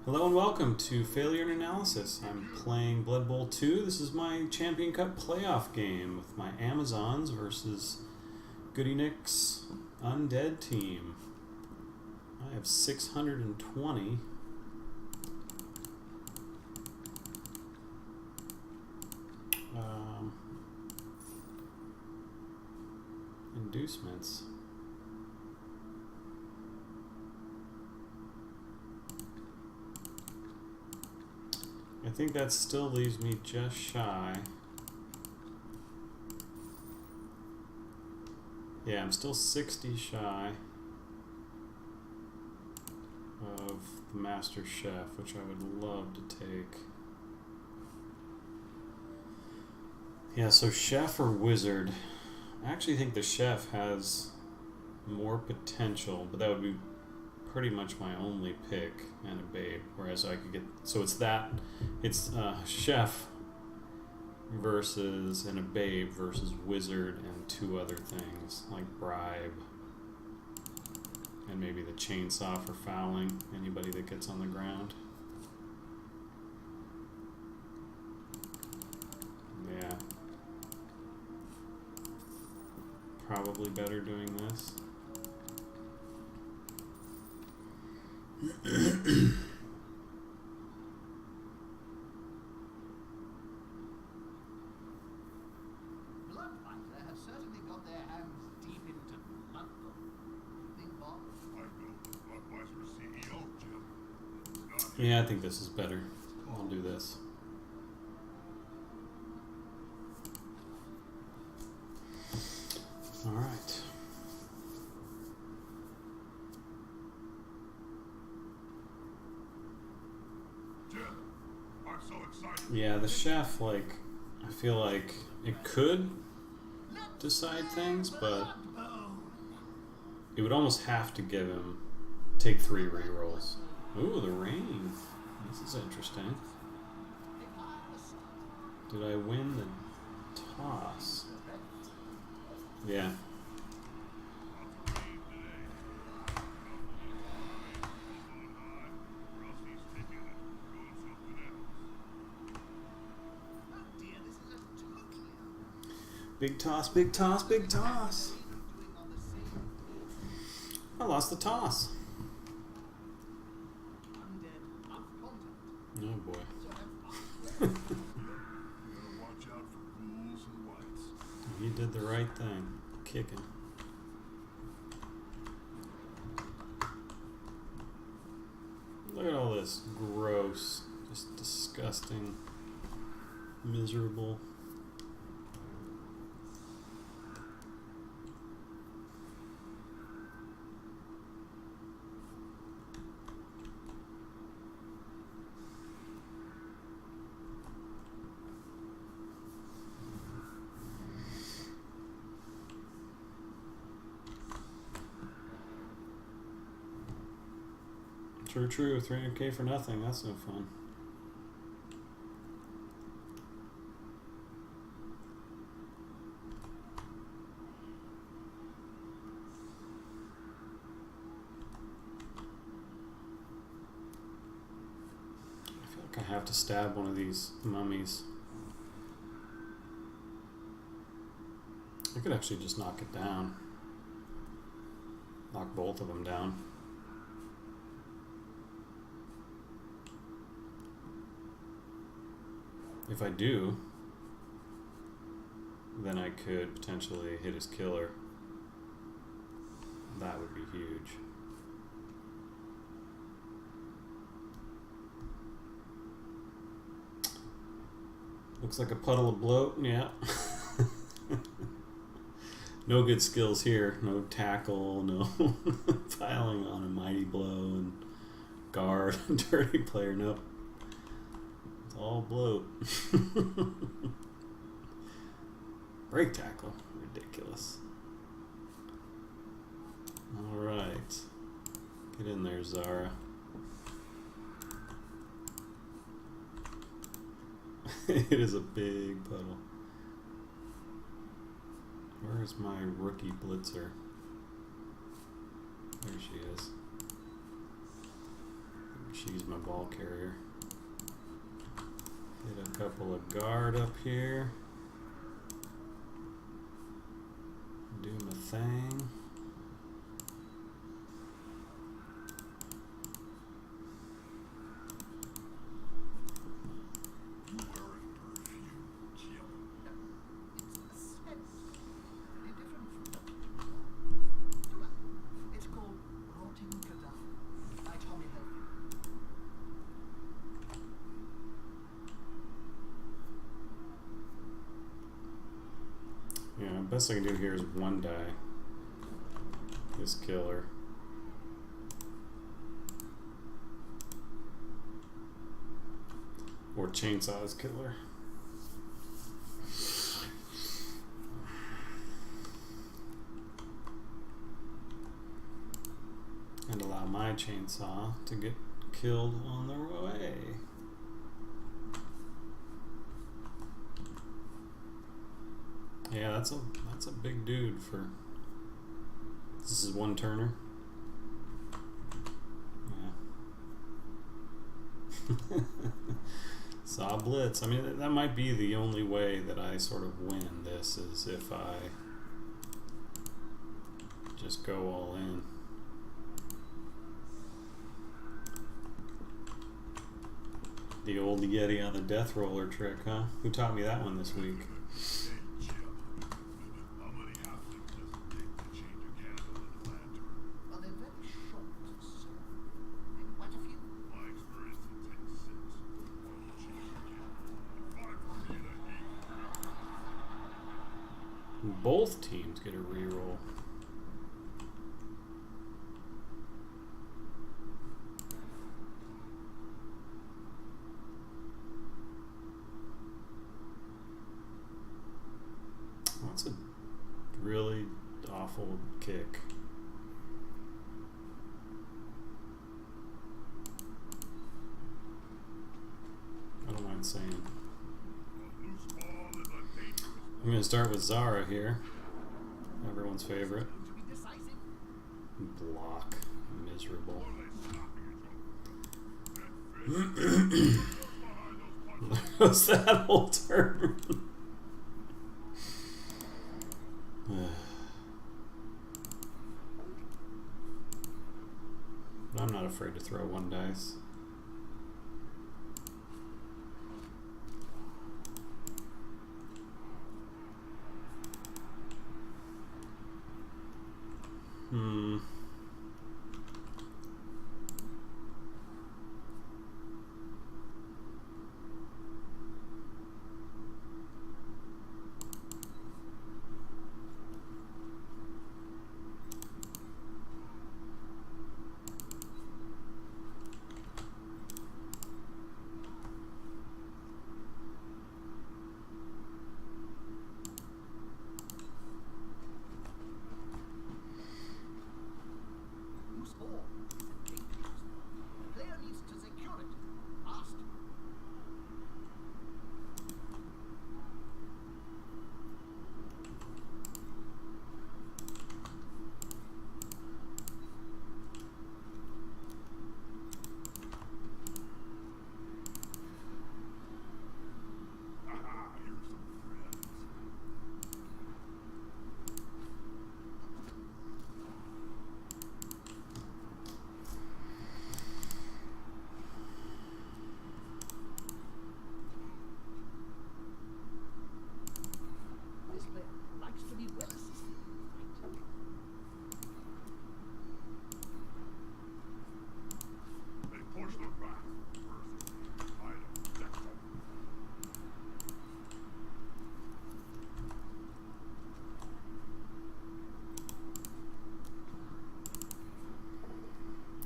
Hello and welcome to Failure and Analysis. I'm playing Blood Bowl 2. This is my Champion Cup playoff game with my Amazons versus Goody Nick's Undead team. I have 620. Inducements. I think that still leaves me just shy. Yeah, I'm still 60 shy of the Master Chef, which I would love to take. Yeah, so Chef or Wizard? I actually think the Chef has more potential, but that would be pretty much my only pick and a Babe. Whereas I could get, so it's Chef versus and a Babe versus Wizard and two other things like Bribe and maybe the Chainsaw for fouling anybody that gets on the ground. Yeah. Probably better doing this. Bloodfighter have certainly got their hands deep into blood. Think, Bob? I know Budweiser CEO, Jim. Yeah, I think this is better. I'll do this. All right. Jim, I'm so excited. Yeah, the Chef, like, I feel like it could decide things, but it would almost have to give him take 3 rerolls. Ooh, the rain. This is interesting. Did I win the toss? Yeah. Big toss, big toss, big toss. I lost the toss. Oh boy. You gotta watch out for ghouls and whites. He did the right thing. Kicking. Look at all this gross, just disgusting, miserable. True, 300k for nothing, that's no fun. I feel like I have to stab one of these mummies. I could actually just knock it down. Knock both of them down. If I do, then I could potentially hit his killer. That would be huge. Looks like a puddle of bloat, yeah. No good skills here. No tackle, no piling on a mighty blow and guard, dirty player, nope. All bloat. Break tackle. Ridiculous. Alright. Get in there, Zara. It is a big puddle. Where's my rookie blitzer? There she is. should use my ball carrier. Get a couple of guard up here. Do my thing. Yeah, best I can do here is one die. This killer. Or Chainsaw's killer. And allow my chainsaw to get killed on the way. Yeah, that's a big dude for. This is one turner. Yeah. Saw blitz. I mean, that might be the only way that I sort of win this is if I just go all in. The old Yeti on the death roller trick, huh? Who taught me that one this week? Both teams get a reroll. That's a really awful kick. I don't mind saying. I'm going to start with Zara here. Everyone's favorite. Block. Miserable. What's that whole turn? I'm not afraid to throw one dice.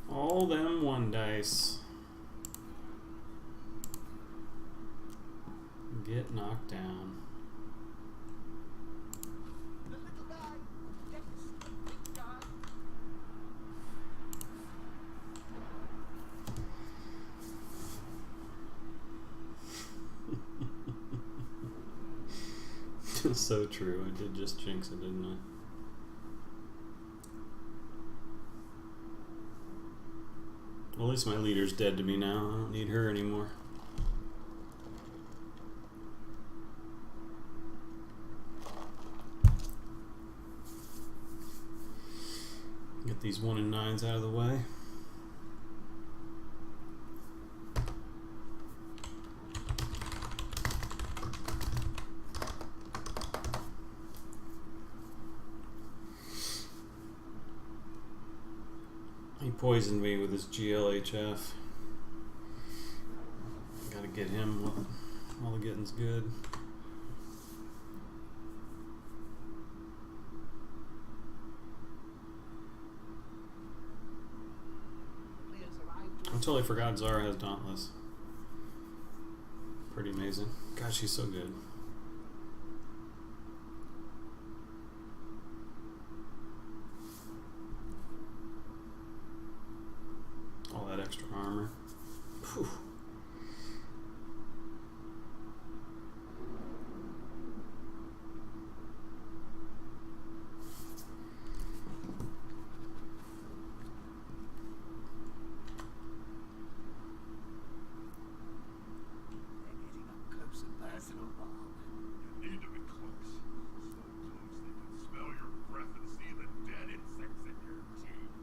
All them one dice. Get knocked down. The little guy gets the big guy. So true. I did just jinx it, didn't I? Well, at least my leader's dead to me now. I don't need her anymore. Get these 1 and 9s out of the way. He poisoned me with his GLHF. Gotta get him while the getting's good. I totally forgot Zara has Dauntless. Pretty amazing. God, she's so good. All that extra armor. Whew. You need to be close. So close they can smell your breath and see the dead insects in your teeth.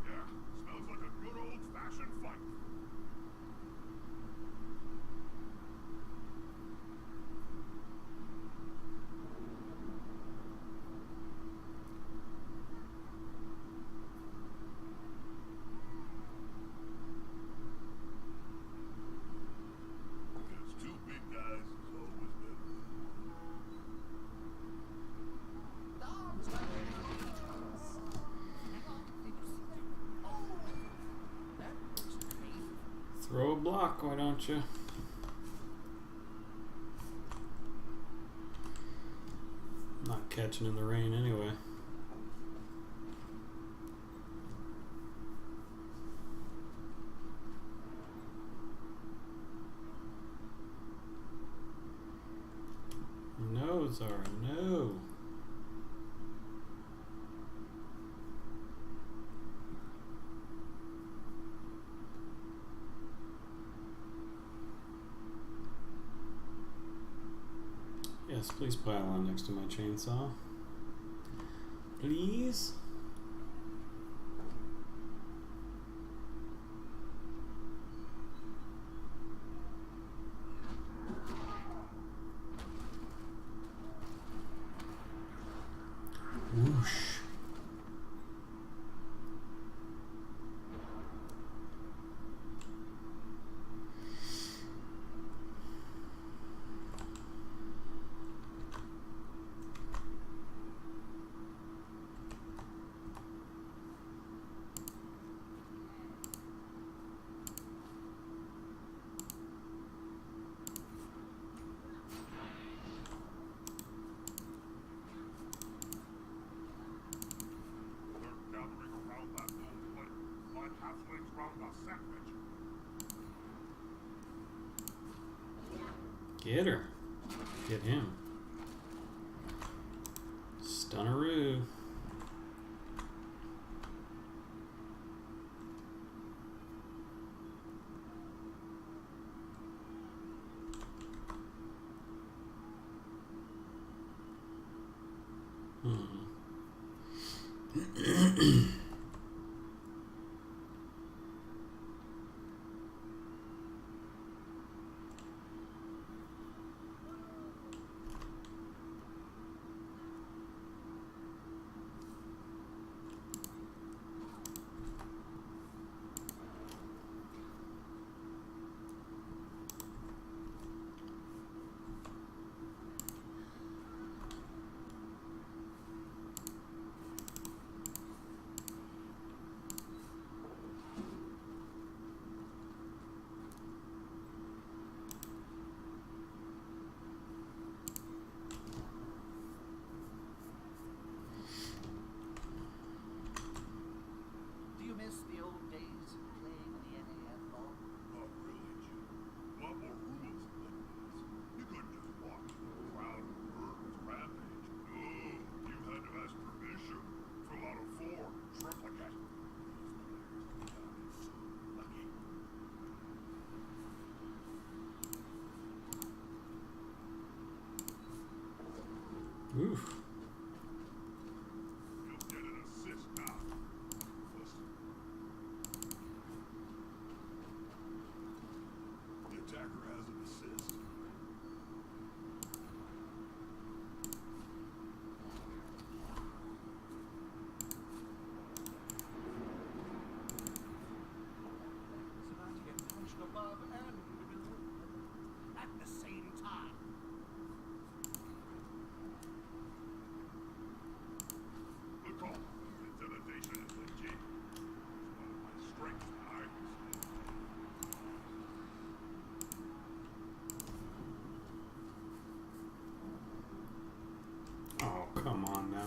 Yeah, smells like a good old-fashioned fight. There's two big guys is always better than one. Dogs like beetles. Hang on, did you see that? Oh, that was painful. Throw a block, why don't you? Not catching in the rain anyway. No, Zara, no. Yes, please pile on next to my chainsaw. Please? Whoosh. They're gathering around that old plate. My halflings round a sandwich. Get her. Get him. Stunneroo.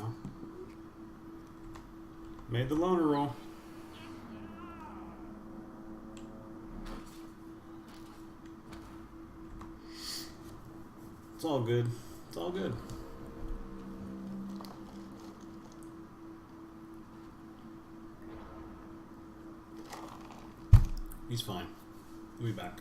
now. Made the loner roll. It's all good. It's all good. He's fine. He'll be back.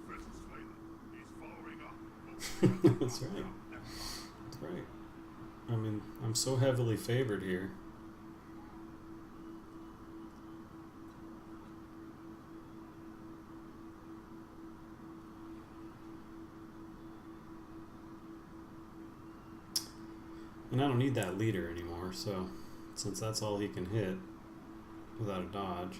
Professor Slater, he's following up. That's right. That's right. I mean, I'm so heavily favored here. And I don't need that leader anymore, so since that's all he can hit without a dodge.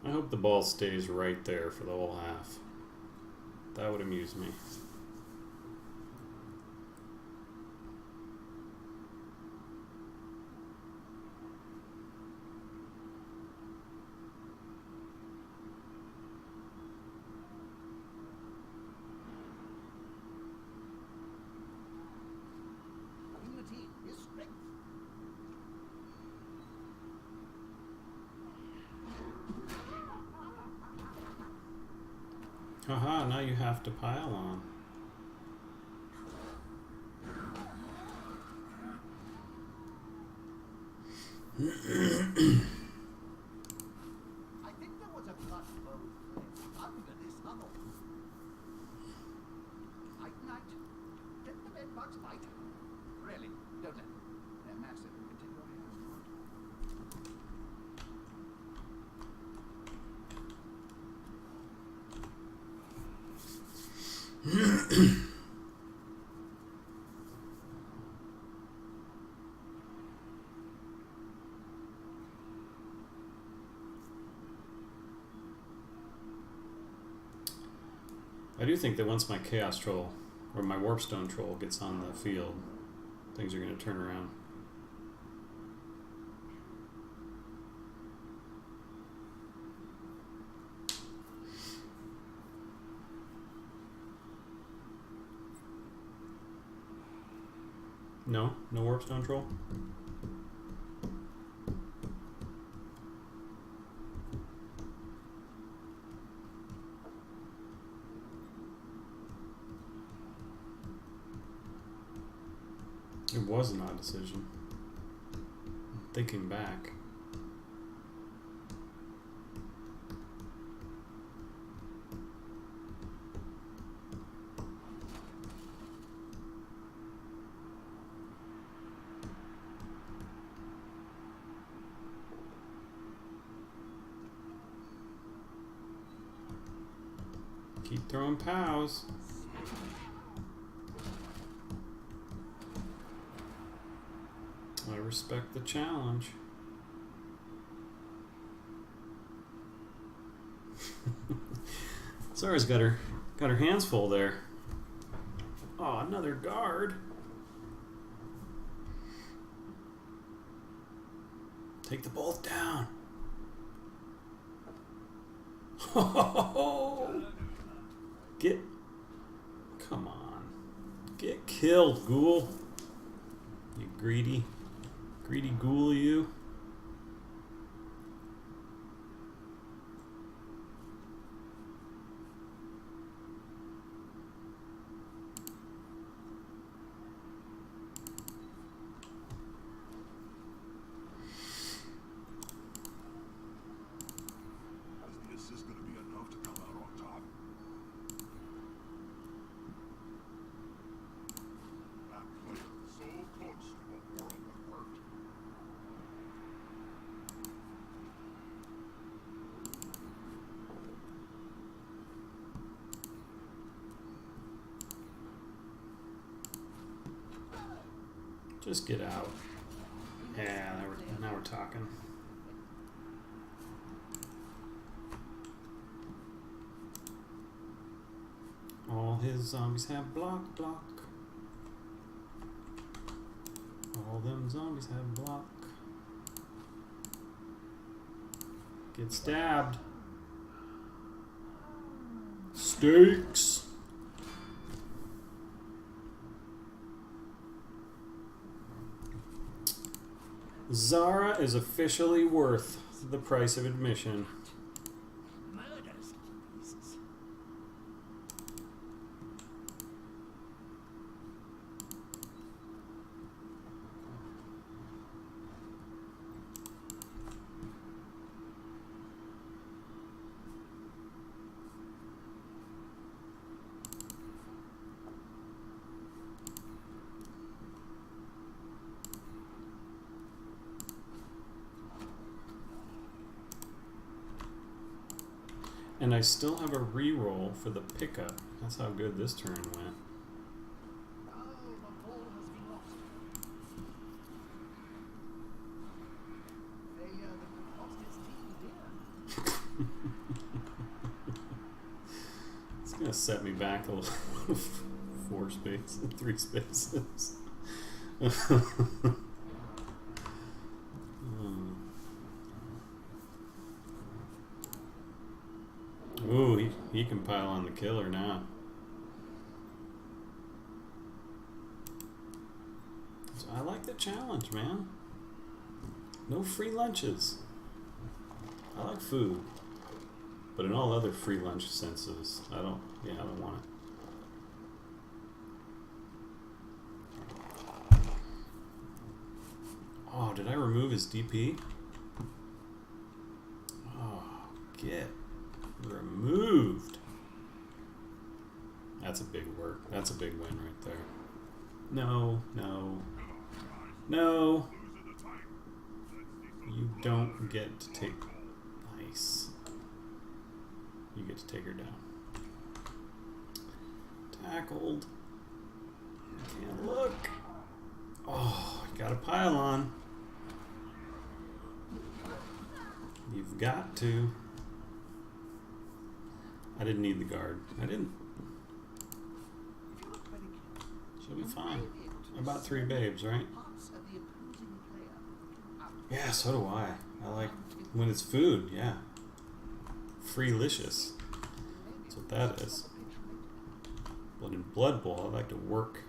I hope the ball stays right there for the whole half. That would amuse me. Unity is strength. Haha, now you have to pile on. I think there was a blood flow under this tunnel. Night, night. Get the bed bugs bite. Really, don't let them. They're massive and can take your hands apart. I do think that once my Chaos Troll, or my Warpstone Troll, gets on the field, things are going to turn around. No? No Warpstone Troll? It was an odd decision. Thinking back. Keep throwing pows. I respect the challenge. Zara's got her hands full there. Oh, another guard. Take the bolt down. Get. Come on. Get killed, ghoul. You greedy ghoul, you. Is the assist going to be enough to come out on top? That player so close to a world of hurt. Just get out. Yeah, now we're talking. All his zombies have block. All them zombies have block. Get stabbed. Steaks. Zara is officially worth the price of admission. Murders, Jesus. And I still have a reroll for the pickup. That's how good this turn went. Oh, the ball has been lost. They lost its team, dear. It's gonna set me back a little. 4 spaces, 3 spaces. Ooh, he can pile on the killer now. So I like the challenge, man. No free lunches. I like food. But in all other free lunch senses, I don't want it. Oh, did I remove his DP? Oh, get removed. That's a big work. That's a big win right there. No. You don't get to take... Nice. You get to take her down. Tackled. Can't look. Oh, you got a pylon. You've got to. I didn't need the guard. I didn't. If you look very carefully, She'll be you fine. may be able to About 3 babes, right? parts of the opposing player. Yeah, so do I. I like when it's food, yeah. Freelicious. That's what that is. But in Blood Bowl, I like to work.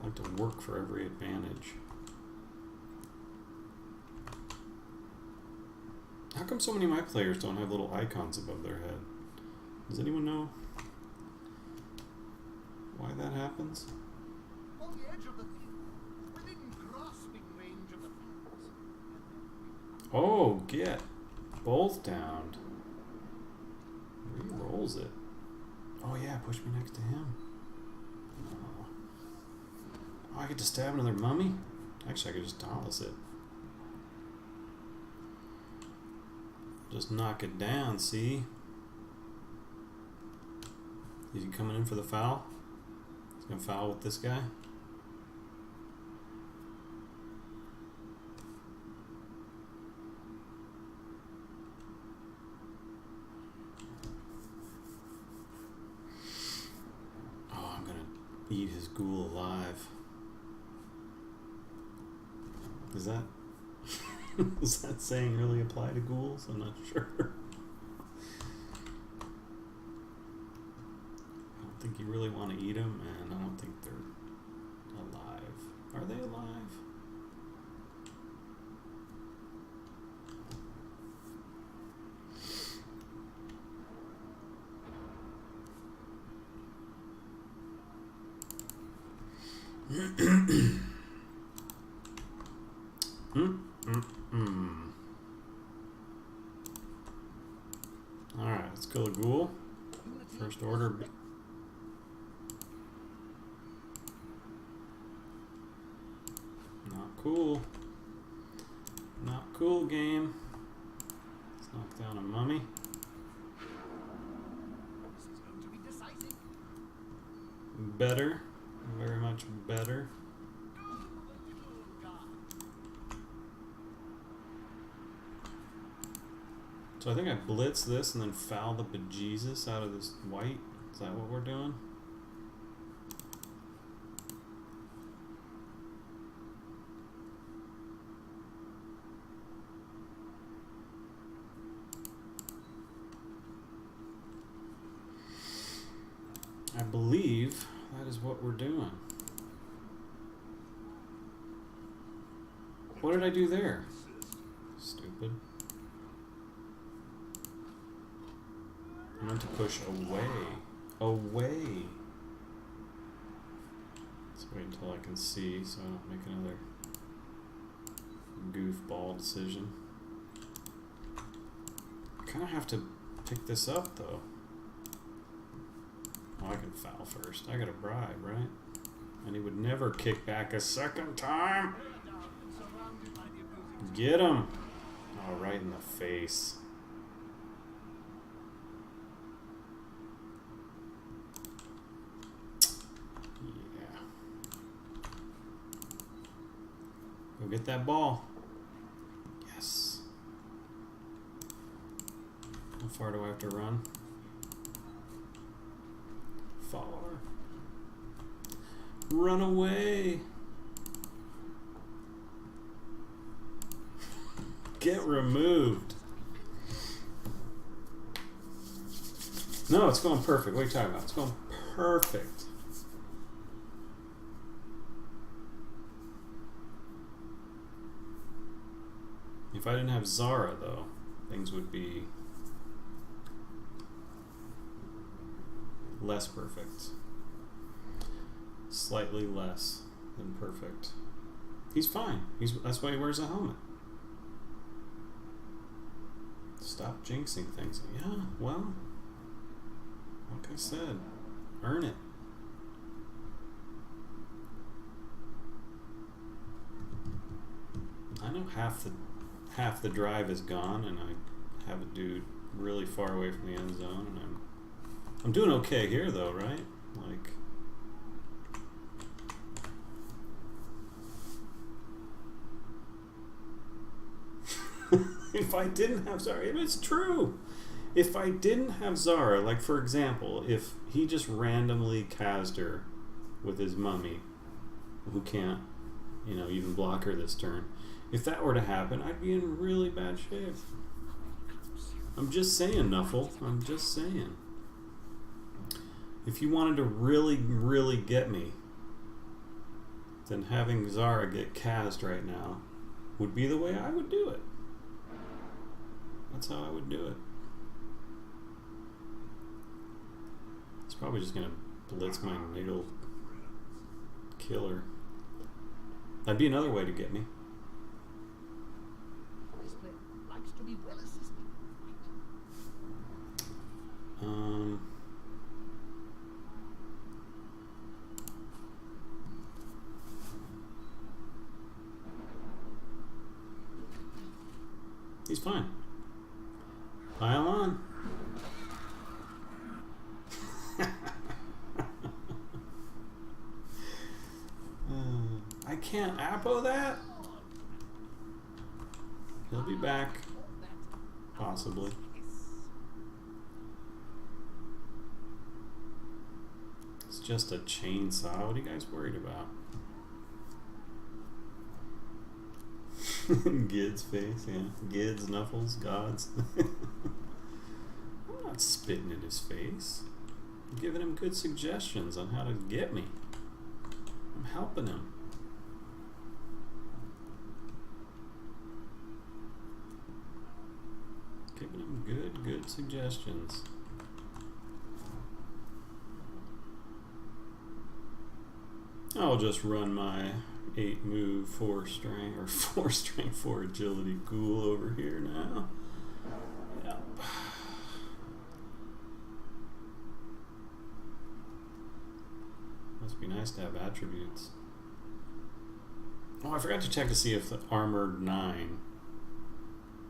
I like to work for every advantage. How come so many of my players don't have little icons above their head? Does anyone know why that happens? On the edge of the field, within grasping range of the fence. Oh, get both downed. Re-rolls it. Oh yeah, push me next to him. Oh, I get to stab another mummy? Actually, I could just Dallas it. Just knock it down, see? Is he coming in for the foul? He's gonna foul with this guy? Oh, I'm gonna eat his ghoul alive. Is that... Does that saying really apply to ghouls? I'm not sure. I don't think you really want to eat them, and I don't think they're alive. Are they alive? Alright, let's kill a ghoul. First order. Not cool. Not cool, game. Let's knock down a mummy. This is going to be decisive. Better. Very much better. So I think I blitz this and then foul the bejesus out of this white. Is that what we're doing? I believe that is what we're doing. What did I do there? Stupid. I meant to push away. Away. Let's wait until I can see so I don't make another goofball decision. I kind of have to pick this up though. Oh, I can foul first. I got a bribe, right? And he would never kick back a second time. Get him! Oh, right in the face. Yeah. Go get that ball. Yes. How far do I have to run? Far. Run away. Get removed. No, it's going perfect. What are you talking about? It's going perfect. If I didn't have Zara, though, things would be less perfect. Slightly less than perfect. He's fine. That's why he wears a helmet. Stop jinxing things. Yeah, well, like I said, earn it. I know half the drive is gone, and I have a dude really far away from the end zone, and I'm doing okay here though, right? Like, if I didn't have Zara, it's true. If I didn't have Zara, like for example, if he just randomly cast her with his mummy, who can't, even block her this turn, if that were to happen, I'd be in really bad shape. I'm just saying, Nuffle. I'm just saying. If you wanted to really, really get me, then having Zara get cast right now would be the way I would do it. That's how I would do it. It's probably just going to blitz my Niggle killer. That'd be another way to get me. This player likes to be well assisted. He's fine. Pile on. I can't Apo that? He'll be back. Possibly. It's just a chainsaw. What are you guys worried about? Gid's face, yeah. Gid's, Nuffles, Gods. I'm not spitting in his face. I'm giving him good suggestions on how to get me. I'm helping him. Giving him good suggestions. I'll just run my 8 move 4 strength or 4 strength 4 agility ghoul over here now. Yep. Must be nice to have attributes. Oh, I forgot to check to see if the armored 9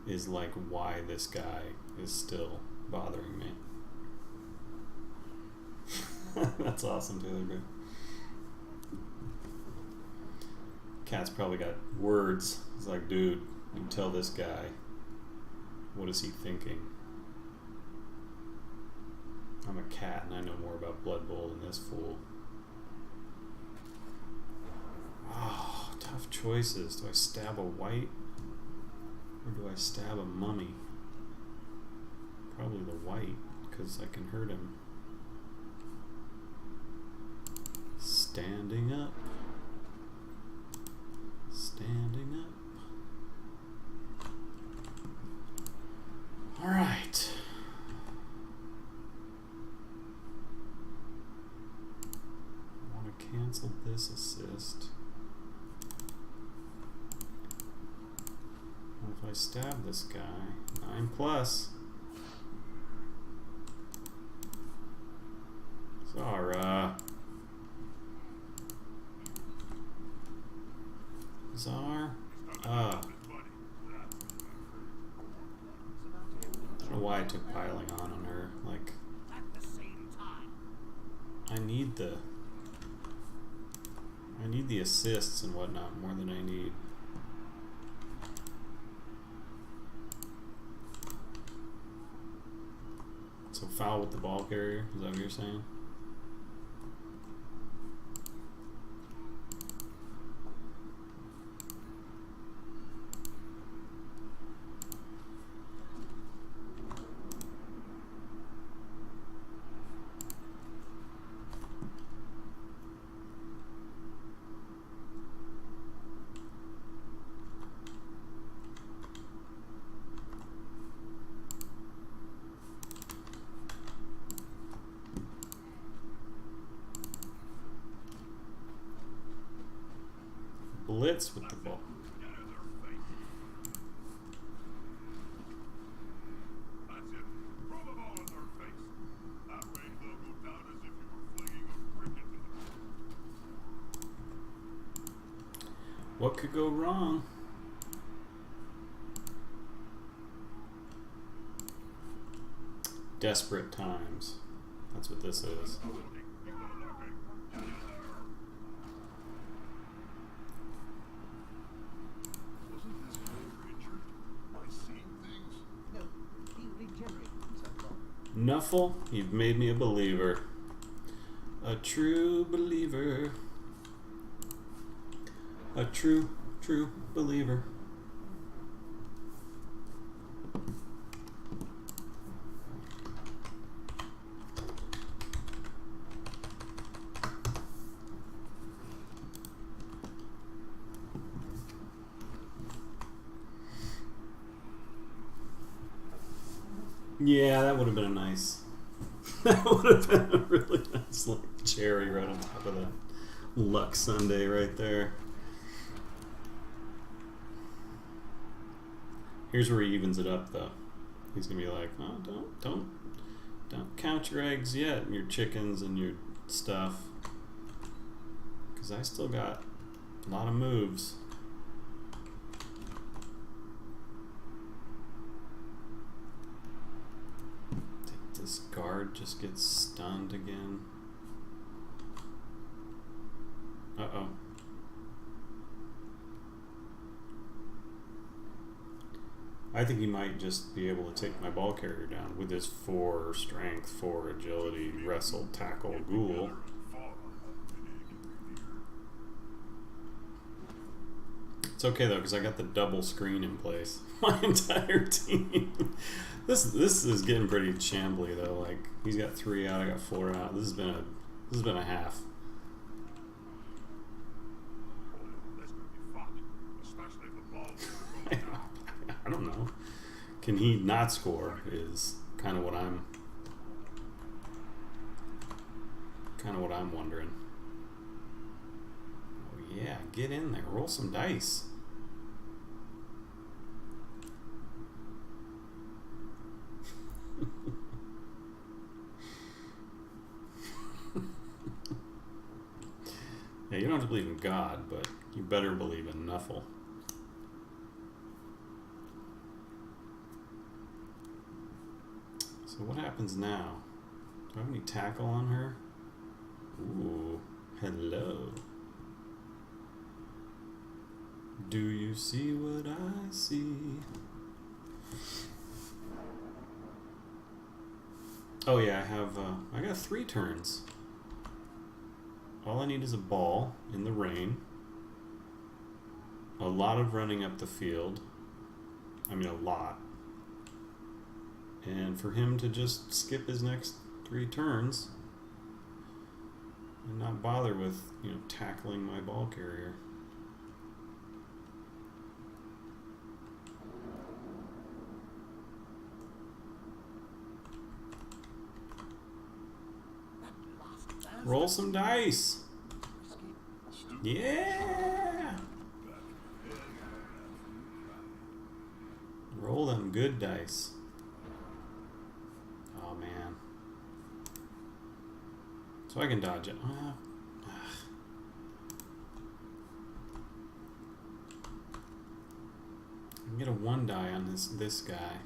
is like why this guy is still bothering me. That's awesome, Taylor Bear. Cat's probably got words. He's like, dude, you tell this guy What is he thinking? I'm a cat and I know more about Blood Bowl than this fool. Oh, tough choices. Do I stab a white? Or do I stab a mummy? Probably the white, because I can hurt him. Standing up. Standing up. Alright. I want to cancel this assist. What if I stab this guy? 9 plus. Zara. Zar. I don't know why I took piling on her. Like, At the same time. I need the assists and whatnot more than I need. So foul with the ball carrier, is that what you're saying? Blitz with the ball. Get in their face. That's it. Throw the ball in their face. That way they'll go down as if you were flinging a cricket to them. What could go wrong? Desperate times. That's what this is. You go looking. Get in there. Wasn't this player injured? Am I seeing things? No, he regenerated himself wrong. Nuffle, you've made me a believer. A true believer. A true believer. Yeah, that would have been a nice. That would have been a really nice like cherry right on top of that luck sundae right there. Here's where he evens it up, though. He's gonna be like, "Oh, don't count your eggs yet, and your chickens and your stuff, because I still got a lot of moves." Did this guard just get stunned again? Uh-oh. I think he might just be able to take my ball carrier down with his 4 strength, 4 agility, wrestle, tackle, ghoul. It's okay though, because I got the double screen in place. My entire team. This is getting pretty shambly though. Like he's got 3 out, I got 4 out. This has been a half. This could be fun, especially if the ball goes down. I don't know. Can he not score is kind of what I'm wondering. Oh yeah, get in there. Roll some dice. Yeah, you don't have to believe in God, but you better believe in Nuffle. So what happens now? Do I have any tackle on her? Ooh, hello. Do you see what I see? Oh yeah, I have. I got 3 turns. All I need is a ball in the rain. A lot of running up the field. I mean, a lot. And for him to just skip his next 3 turns and not bother with, tackling my ball carrier. Roll some dice. Yeah. Roll them good dice. Oh man. So I can dodge it. I can get a 1 die on this guy.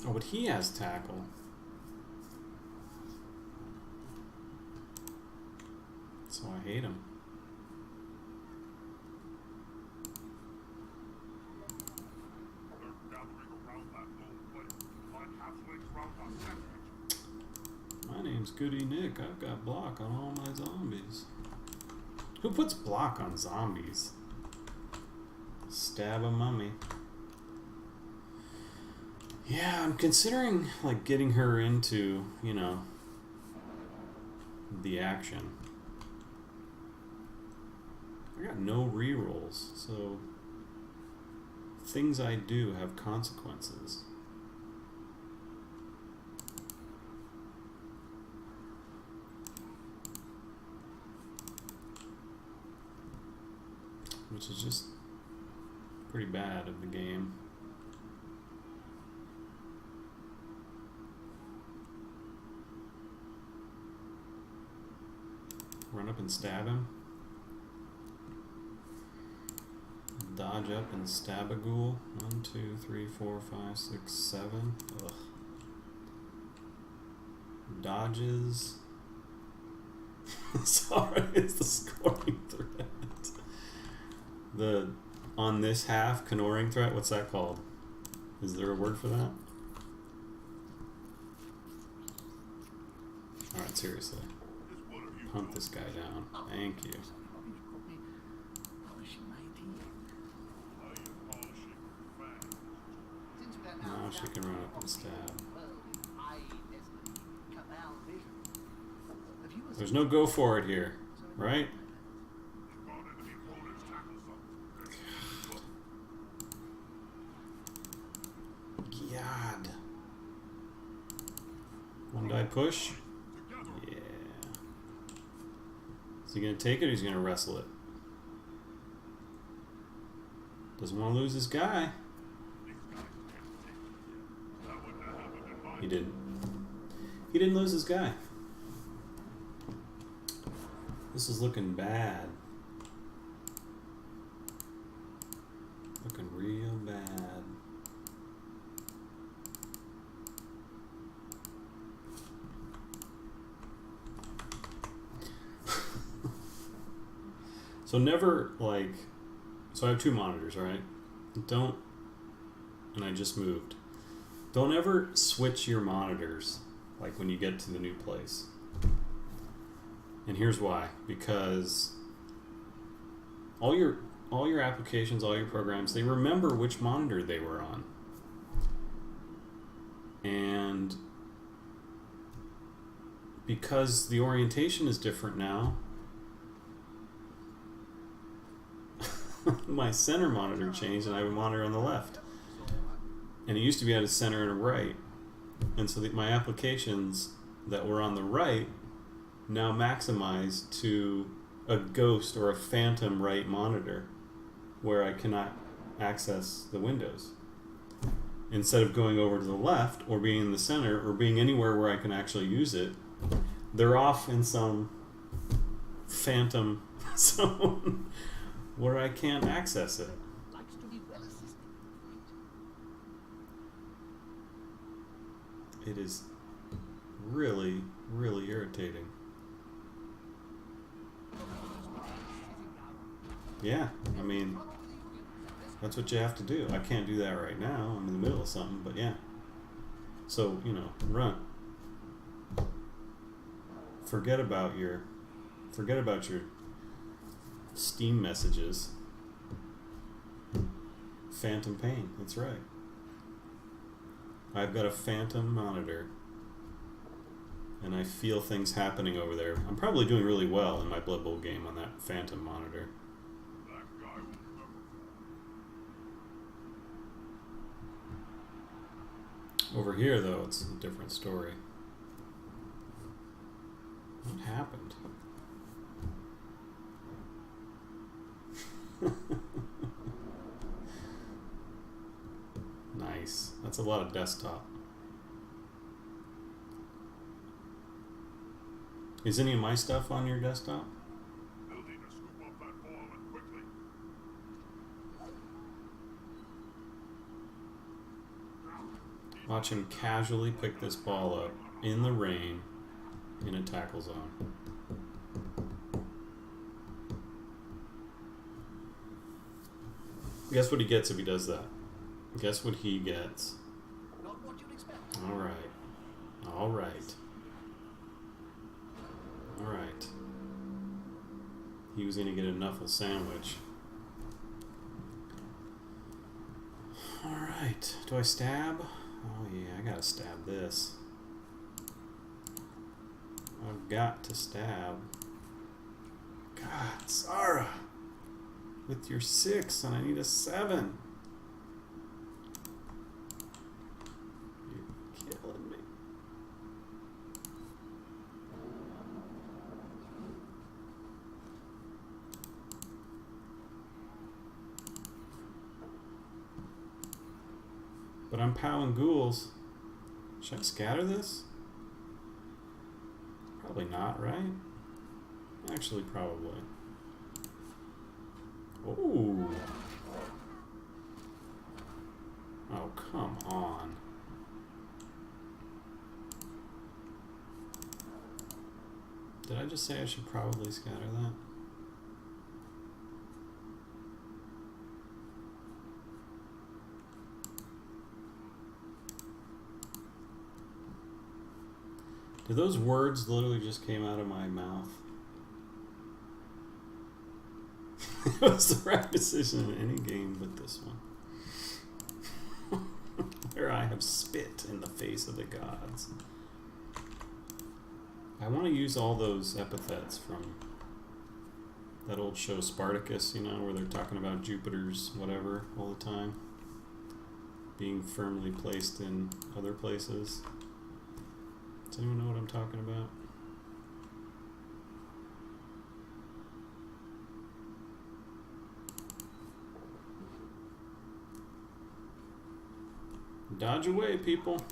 Oh, but he has tackle. So I hate him. They're gathering around that lone place. My halflings round our sandwich. My name's Goody Nick. I've got block on all my zombies. Who puts block on zombies? Stab a mummy. Yeah, I'm considering like getting her into, the action. I got no rerolls, so things I do have consequences. Which is just pretty bad of the game. Run up and stab him. Dodge up and stab a ghoul. 1, 2, 3, 4, 5, 6, 7. Ugh. Dodges. Sorry, it's the scoring threat. The on this half canoring threat. What's that called? Is there a word for that? All right, seriously. Is one of you Hunt this guy down. Thank you. Now she can run up and stab. There's no go for it here, right? gone into the opponent's tackle zone? God. 1 die push. Together. Yeah. Is he gonna take it or is he gonna wrestle it? Doesn't want to lose his guy. That wouldn't have happened in my He didn't. He didn't lose his guy. This is looking bad. Looking real bad. So never like, so I have 2 monitors, right? Don't, and I just moved. Don't ever switch your monitors like when you get to the new place. And here's why. Because all your applications, all your programs, they remember which monitor they were on. And because the orientation is different now, my center monitor changed and I have a monitor on the left. And it used to be at a center and a right. And so my applications that were on the right now maximize to a ghost or a phantom right monitor where I cannot access the windows. Instead of going over to the left or being in the center or being anywhere where I can actually use it, they're off in some phantom zone where I can't access it. Likes to be well assisted. It is really, really irritating. Yeah, I mean, That's what you have to do. I can't do that right now. I'm in the middle of something, but yeah. So, you know, run. Forget about your Steam messages. Phantom pain, that's right. I've got a phantom monitor. And I feel things happening over there. I'm probably doing really well in my Blood Bowl game on that phantom monitor. That guy will remember. Over here, though, it's a different story. What happened? Nice. That's a lot of desktop. Is any of my stuff on your desktop? They'll need to scoop up that ball and quickly. Watch him casually pick this ball up in the rain in a tackle zone. Guess what he gets if he does that? Guess what he gets? Not what you'd expect. Alright. Alright. Alright. He was gonna get a knuckle sandwich. Alright. Do I stab? Oh yeah, I gotta stab this. I've got to stab. God, Sarah! With your 6 and I need a 7. You're killing me. But I'm powing ghouls. Should I scatter this? Probably not, right? Actually, probably. Oh. Oh, come on. Did I just say I should probably scatter that? Did those words literally just came out of my mouth? It was the right decision in any game but this one. Where I have spit in the face of the gods. I want to use all those epithets from that old show Spartacus, you know, where they're talking about Jupiter's whatever all the time. Being firmly placed in other places. Does anyone know what I'm talking about? Dodge away, people. Sure.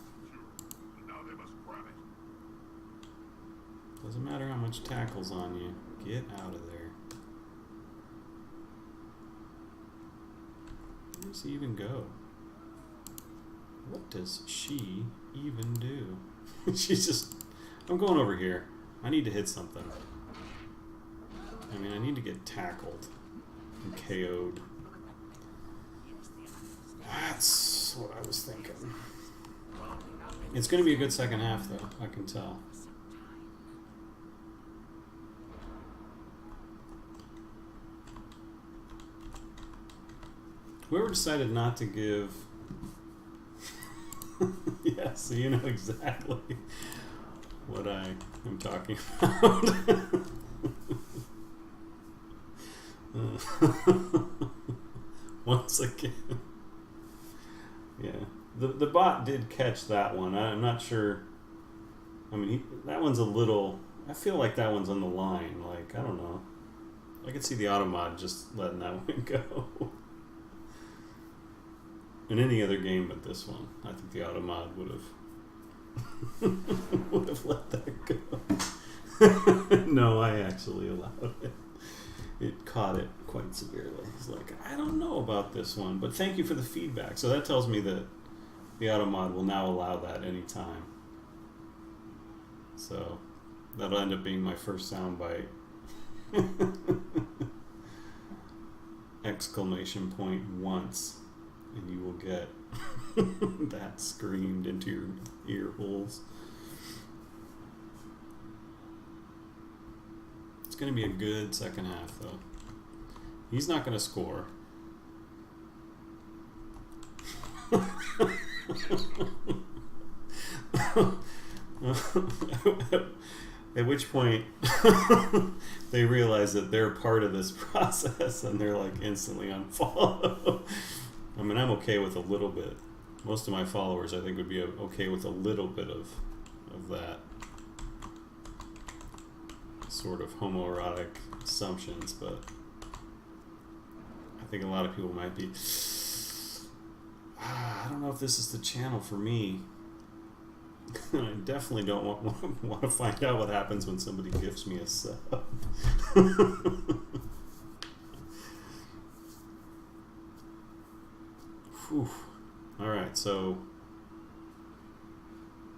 And now they must grab it. Doesn't matter how much tackle's on you. Get out of there. Where does he even go? What does she even do? She's just... I'm going over here. I need to hit something. I mean, I need to get tackled and KO'd. That's what I was thinking. It's going to be a good second half, though. I can tell. Whoever decided not to give... Yeah, so you know exactly what I am talking about. Once again. Yeah. The bot did catch that one. I'm not sure. I mean, that one's a little... I feel like that one's on the line. Like, I don't know. I could see the Automod just letting that one go. In any other game but this one, I think the Automod would have let that go. No, I actually allowed it. It caught it quite severely. It's like, I don't know about this one, but thank you for the feedback. So that tells me that the Automod will now allow that anytime. So that'll end up being my first soundbite. exclamation point once, and you will get that screamed into your ear holes. It's going to be a good second half, though. He's not going to score. At which point they realize that they're part of this process and they're like instantly unfollow. I mean, I'm okay with a little bit. Most of my followers, I think, would be okay with a little bit of that sort of homoerotic assumptions, but I think a lot of people might be, I don't know if this is the channel for me. I definitely don't want to find out what happens when somebody gifts me a sub. Whew. Alright, so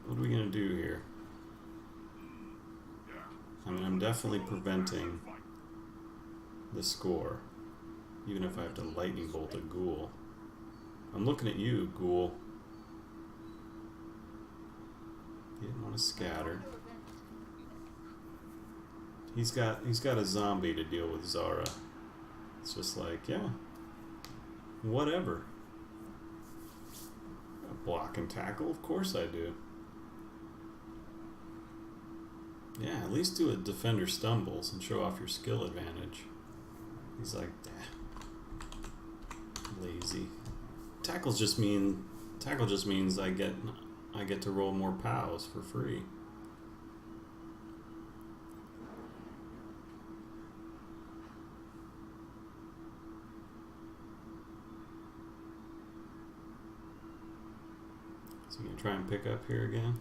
what are we going to do here? I mean, I'm definitely preventing the score, even if I have to lightning bolt a ghoul. I'm looking at you, ghoul. He didn't want to scatter. He's got a zombie to deal with Zara. It's just like, yeah, whatever. Block and tackle, of course I do. Yeah, at least do a defender stumbles and show off your skill advantage. He's like, lazy. Tackle just means I get to roll more POWs for free. So you gonna try and pick up here again?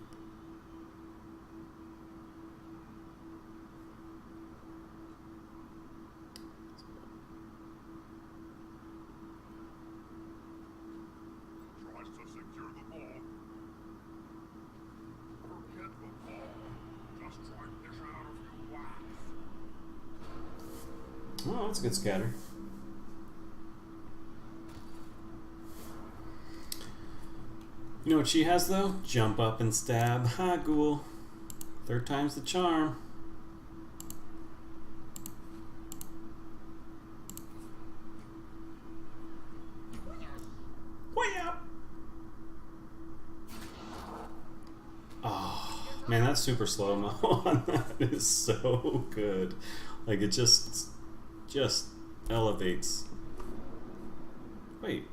Tries to secure the ball. Forget the ball. Just try and dish out a few whacks. Oh, that's a good scatter. You know what she has, though? Jump up and stab. Ha, ghoul. Third time's the charm. Oh, man, that super slow-mo on that is so good. Like, it just elevates. Wait.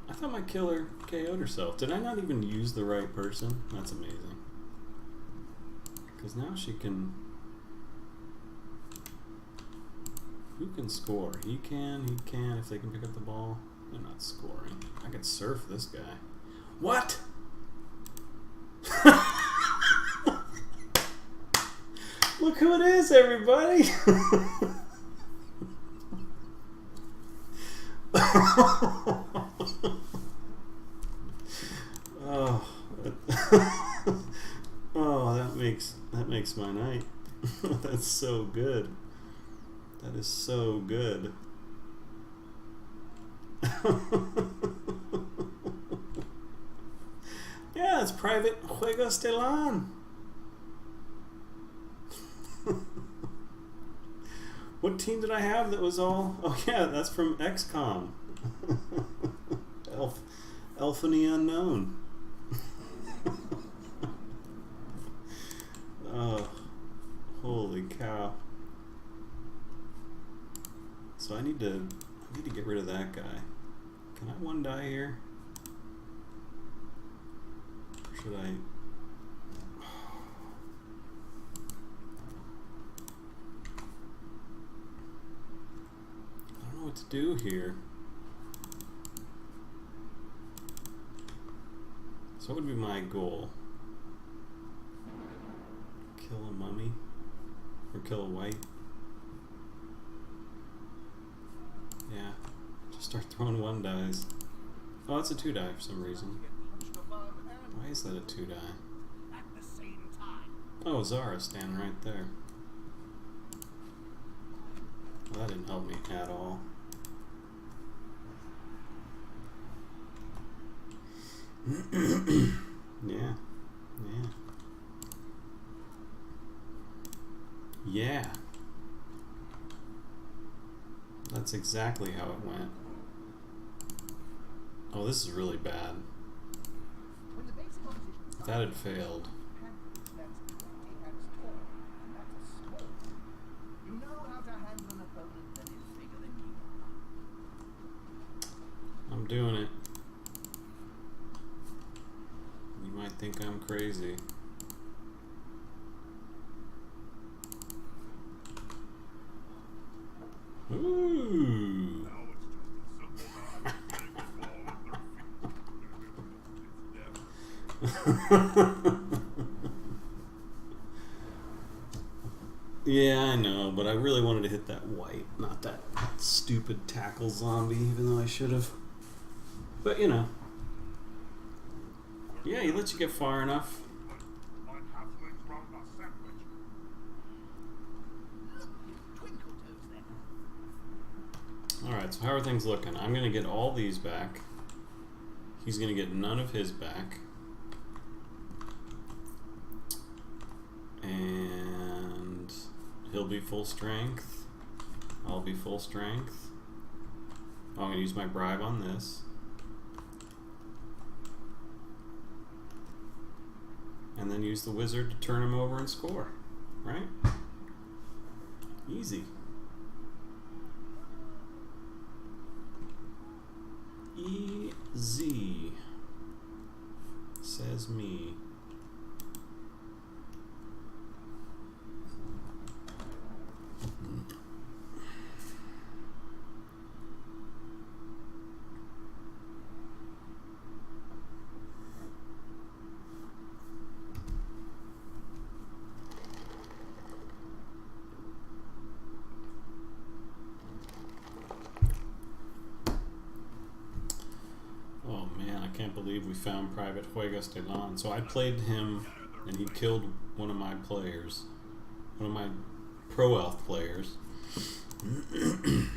I thought my killer KO'd herself. Did I not even use the right person? That's amazing. Because now she can... Who can score? He can if they can pick up the ball. They're not scoring. I could surf this guy. What? Look who it is, everybody! Oh, oh, that makes my night. That's so good. That is so good. Yeah, it's Private Juegos de LAN. What team did I have that was all... Oh yeah, that's from XCOM. Elfany Unknown. Oh, holy cow. So I need to get rid of that guy. Can I one die here? Or should I... I don't know what to do here. So what would be my goal? Kill a mummy? Or kill a white? Yeah. Just start throwing 1 dies. Oh, it's a 2 die for some reason. Why is that a 2 die? At the same time. Oh, Zara's standing right there. Well, that didn't help me at all. Yeah. Yeah. Yeah. That's exactly how it went. Oh, this is really bad. When the basic opposition If that had failed. that's 20 hands tall, and that's a small. You know how to handle an opponent that is bigger than you are. I'm doing it. You might think I'm crazy. Ooh. Now it's just a simple matter of getting the ball at their feet. It's death. Yeah, I know, but I really wanted to hit that white, not that stupid tackle zombie, even though I should have. But you know. Yeah, he lets you get far enough. My halflings run a sandwich. Look at his twinkle toes there. Alright, so how are things looking? I'm going to get all these back. He's going to get none of his back. And he'll be full strength. I'll be full strength. Oh, I'm going to use my bribe on this. And then use the wizard to turn him over and score. Right? Easy. Easy. Says me. Oh man, I can't believe we found Private Juegos de Lon. So I played him and he killed one of my players. One of my Pro Elf players. And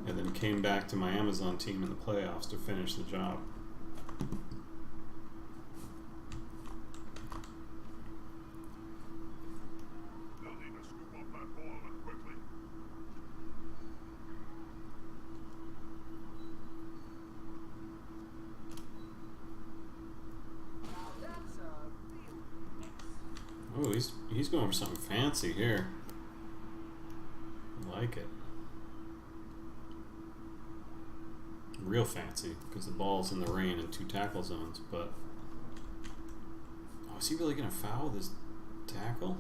then came back to my Amazon team in the playoffs to finish the job. They'll need to scoop up that ball and quickly. Now that's a real mess. Oh, he's going for something fancy here. I like it. Real fancy, because the ball's in the rain and 2 tackle zones, but... Oh, is he really going to foul this tackle?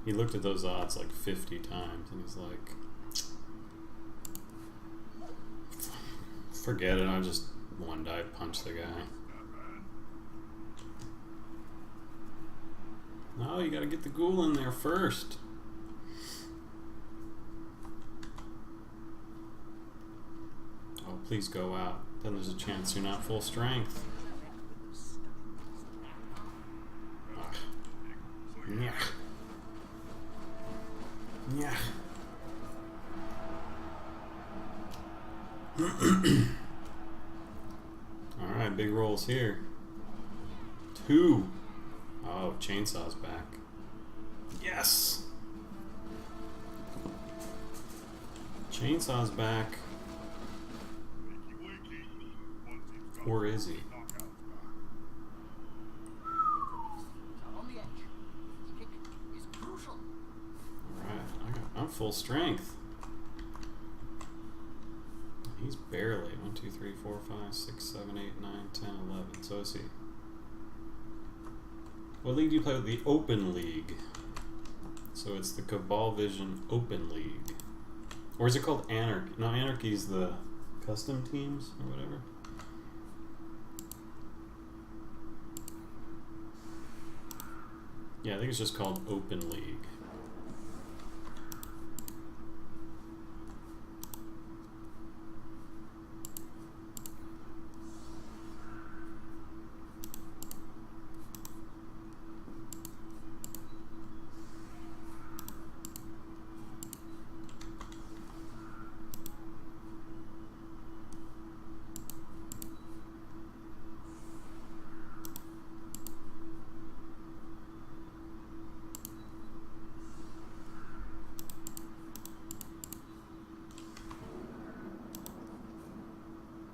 He looked at those odds like 50 times and he's like, forget it, I'll just one die punch the guy. No, you gotta get the ghoul in there first. Oh, please go out. Then there's a chance you're not full strength. Ugh. Yeah. Yeah. Alright, big rolls here. 2. Oh, chainsaw's back. Yes! Chainsaw's back. Wakey, wakey. One team's got Or is he? knockouts back. Are on the edge. Kick is crucial. Alright, I'm full strength. He's barely 1, 2, 3, 4, 5, 6, 7, 8, 9, 10, 11. So is he. What league do you play with? The Open League. So it's the Cabal Vision Open League. Or is it called Anarchy? No, Anarchy's the custom teams or whatever. Yeah, I think it's just called Open League.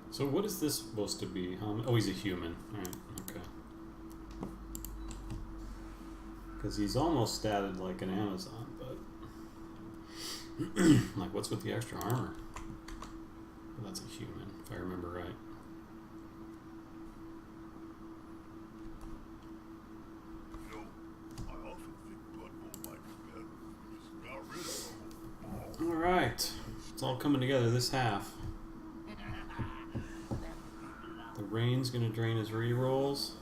So what is this supposed to be? Oh, he's a human. Alright, okay. Because he's almost statted like an Amazon, but... like, what's with the extra armor? Well, that's a human, if I remember right. You know, I often think Blood Bowl might be better. We just got rid of them. Alright. It's all coming together this half. The rain's gonna drain his rerolls.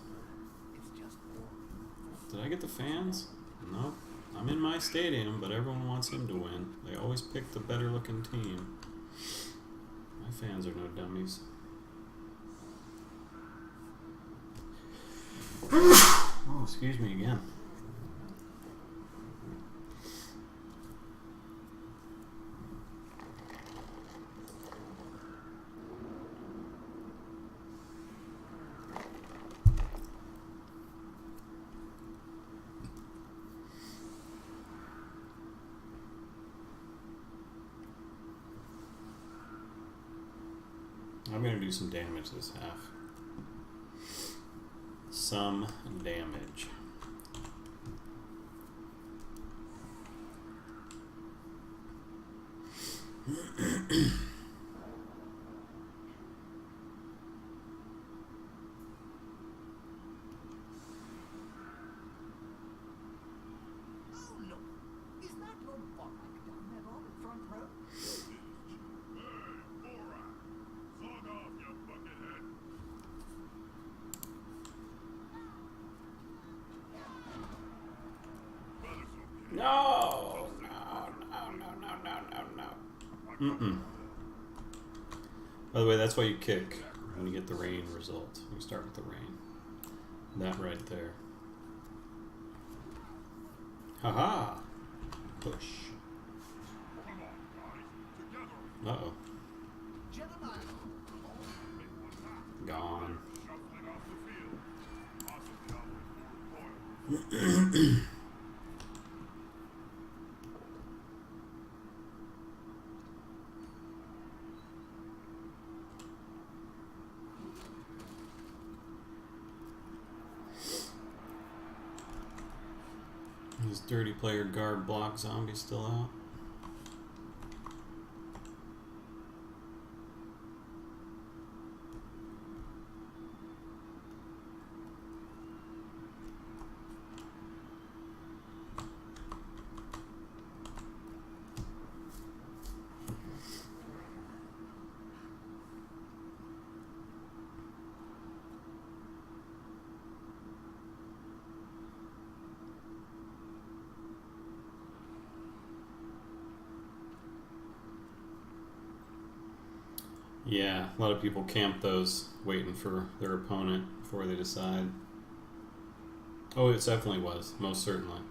It's just Did I get the fans? Nope. I'm in my stadium, but everyone wants him to win. They always pick the better looking team. My fans are no dummies. Oh, excuse me again. I'm gonna do some damage this half. Some damage. Oh look, is that your Borak down there on the front row? Hey, Borak! Song off, you buckethead! Weather's okay. No! No. By the way, that's why you kick when you get the rain result. You start with the rain. That right there. Haha! Push. Come on, guys. Together. Uh-oh. Gentlemen, Make one happen. Gone. Shuffling off the field. Possibly out with Fort Boyle. Is dirty player guard block zombie still out? Yeah, a lot of people camp those, waiting for their opponent before they decide. Oh, it definitely was, most certainly.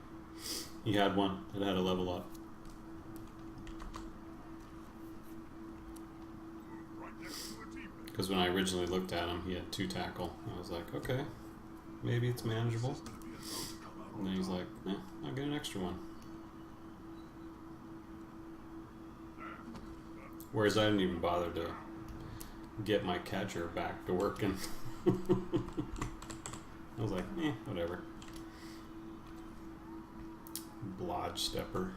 He had one that had a level up. Right next to a teammate. Because when I originally looked at him, he had 2 tackle. I was like, okay, maybe it's manageable. And then he's like, I'll get an extra one. Whereas I didn't even bother to get my catcher back to working. I was like, whatever. Blodge stepper.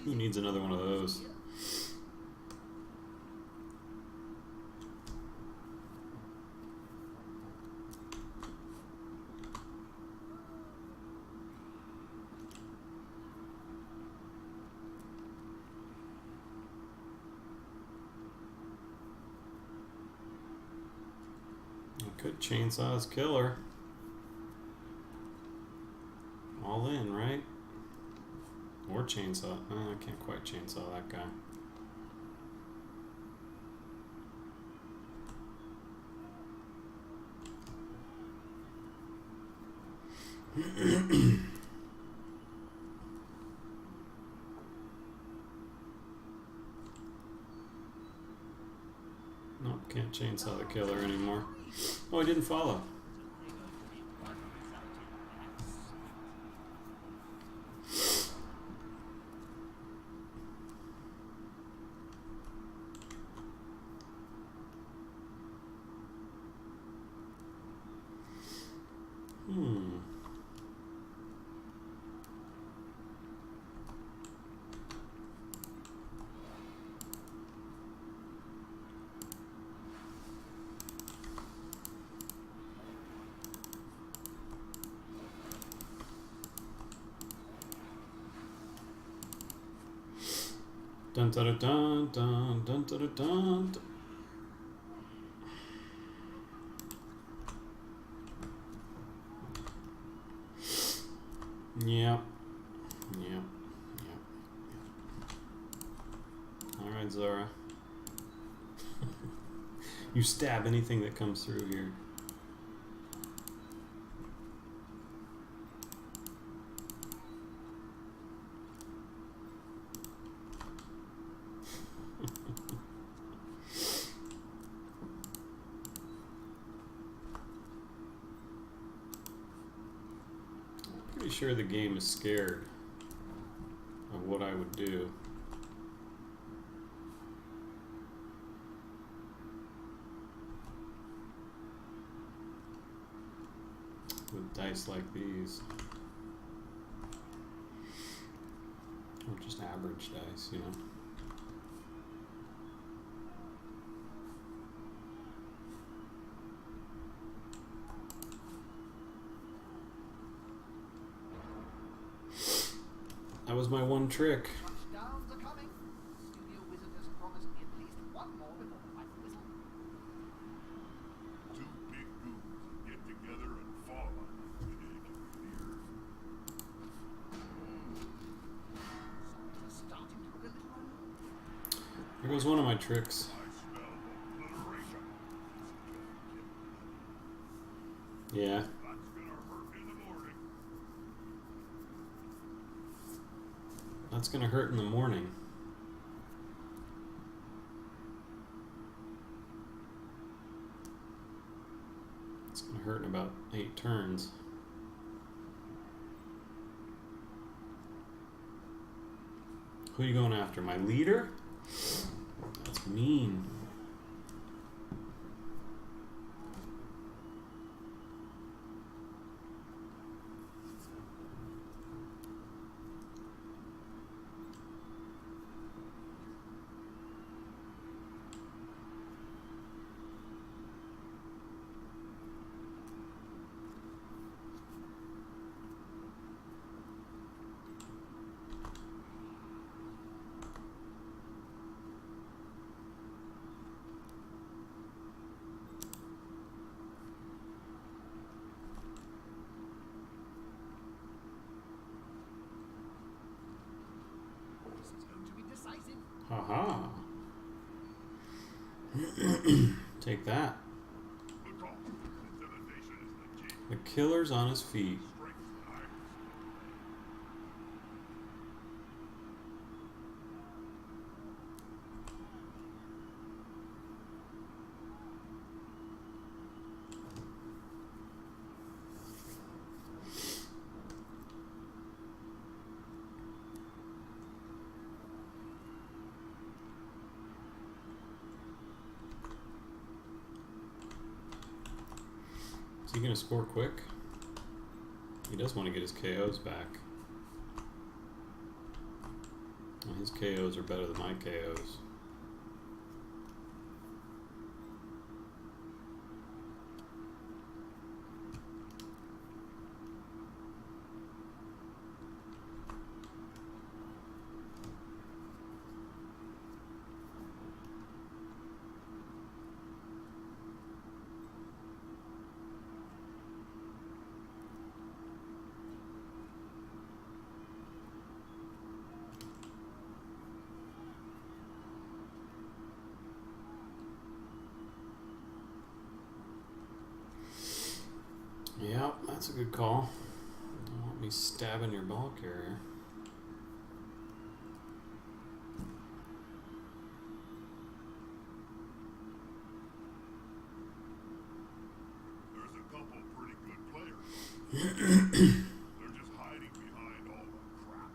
Who needs another one of those? chainsaw his killer. All in, right? Or chainsaw. I can't quite chainsaw that guy. Nope, can't chainsaw the killer anymore. Oh, he didn't follow. Dun dun dun dun dun dun dun dun. Yep. Yep. Yep. Alright, Zora. You stab anything that comes through here. Pretty sure the game is scared of what I would do. With dice like these. Or just average dice, you know. That was my one trick. Touchdowns are coming. Studio Wizard has promised me at least one more before the final whistle. Two big goons get together and fall on you with engineer. Something's starting to look a little unusual. There goes one of my tricks. I smell obliteration. Yeah. That's gonna hurt in the morning. That's gonna hurt in the morning. It's gonna hurt in about 8 turns. Who are you going after? My leader? That's mean. This is going to be decisive. Haha. Take that. The call. Intimidation is the key. The killer's on his feet. Strength and iron. Is he gonna score quick? He does want to get his KOs back. Well, his KOs are better than my KOs. That's a good call. Don't want me stabbing your ball carrier. There's a couple pretty good players. They're just hiding behind all the crap.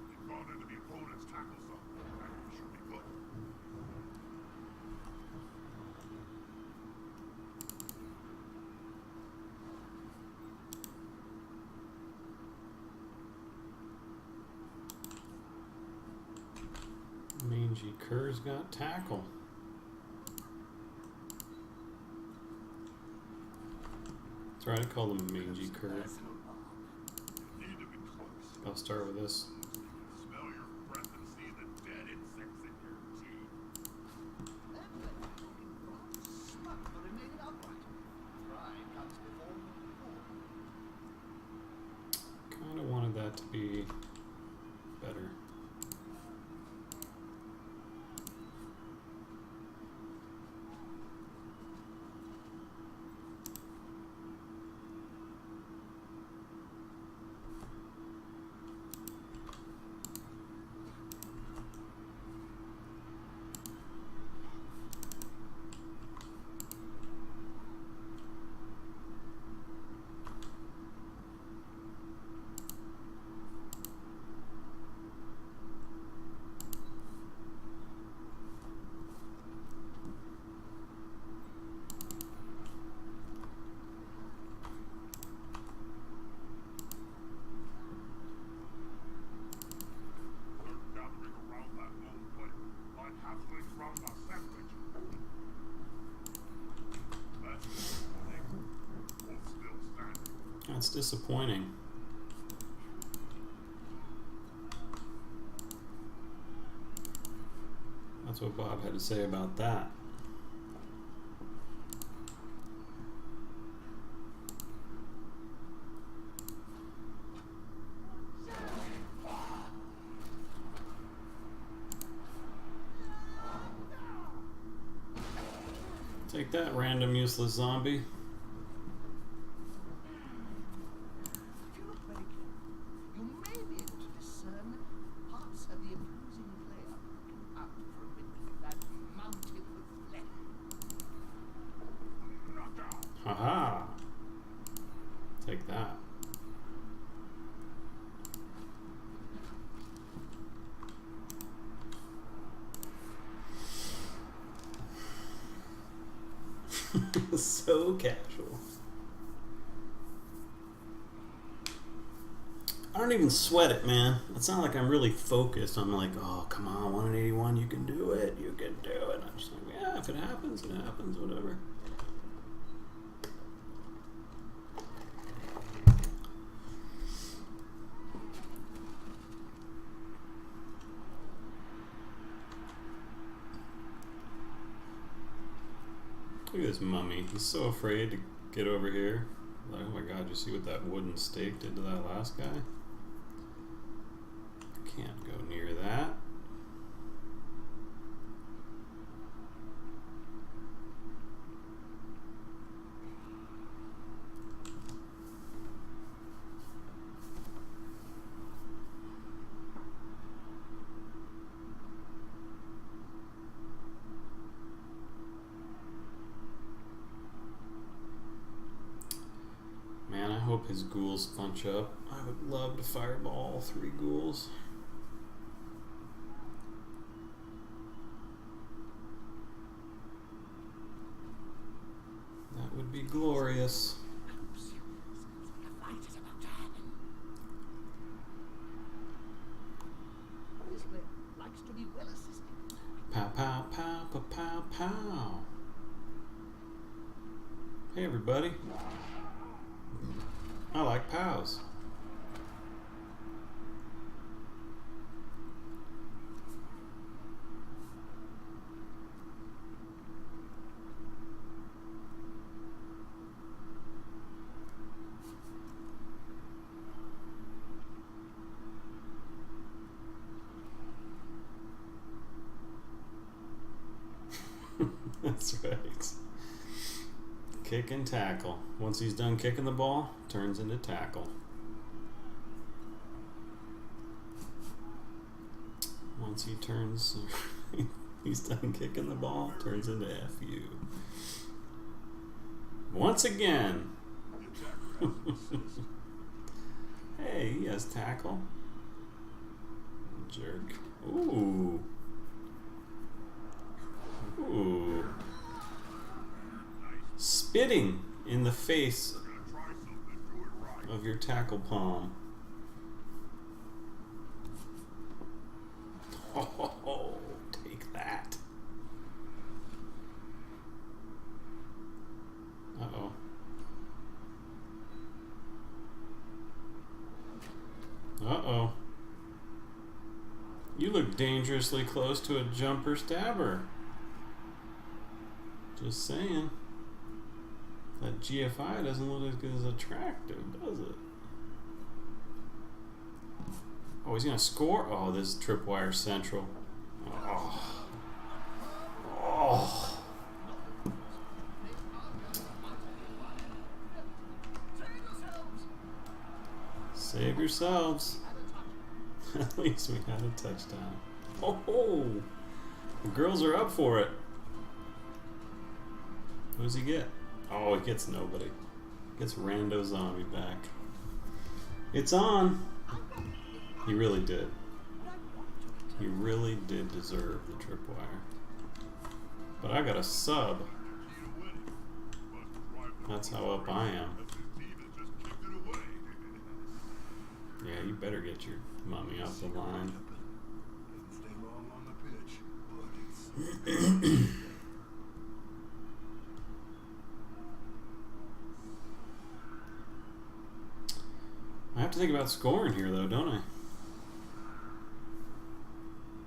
You've gone into the opponent's tackle zone. That should be good. Mangy Cur's got tackle. That's right, I call them Mangy Cur. You need to be close. I'll start with this. Smell your breath and see the dead insects in your teeth. Smart for remaining upright. Pride comes before fall. Kind of wanted that to be better. They're gathering around that lone plate, like halflings round a sandwich. That's disappointing. Both still standing. That's disappointing. That's what Bob had to say about that. Take that, random useless zombie. If you look very carefully, you may be able to discern parts of the opposing player poking out from beneath that mountain of flesh. Knockout! Haha. Take that. So casual. I don't even sweat it, man. It's not like I'm really focused. I'm like, oh, come on, 181, you can do it. You can do it. I'm just like, yeah, if it happens, whatever. Look at this mummy. He's so afraid to get over here. Like, oh my god, you see what that wooden stake did to that last guy? Can't go near that. Man, I hope his ghouls bunch up. I would love to fireball all 3 ghouls. That would be glorious. A fight is about to happen. Pow, pow, pow, pow, pow, pow. Hey, everybody. I like pows. That's right. Kick and tackle. Once he's done kicking the ball, turns into tackle. Once he turns, he's done kicking the ball, turns into FU. Once again. Hey, he has tackle. Jerk. Ooh. Ooh. Spitting in the face of your tackle palm. Oh, take that. Uh-oh. Uh-oh. You look dangerously close to a jumper stabber. Just saying. That GFI doesn't look as attractive, does it? Oh, he's gonna score? Oh, this is Tripwire Central. Oh. Oh. Save yourselves. At least we had a touchdown. Oh, the girls are up for it. Who does he get? Oh, he gets nobody. Gets Rando Zombie back. It's on. He really did. He really did deserve the tripwire. But I got a sub. That's how up I am. Yeah, you better get your mummy off the line. I have to think about scoring here, though, don't I?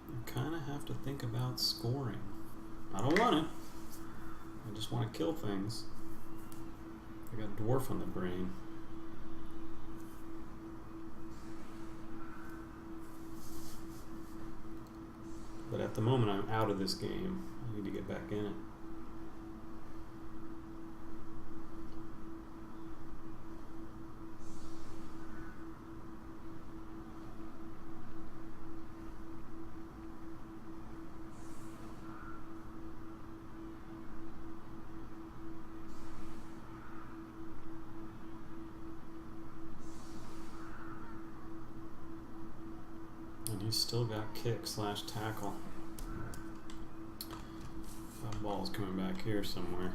I kind of have to think about scoring. I don't want it. I just want to kill things. I got Dwarf on the brain. But at the moment, I'm out of this game. I need to get back in it. He's still got kick / tackle. That ball's coming back here somewhere.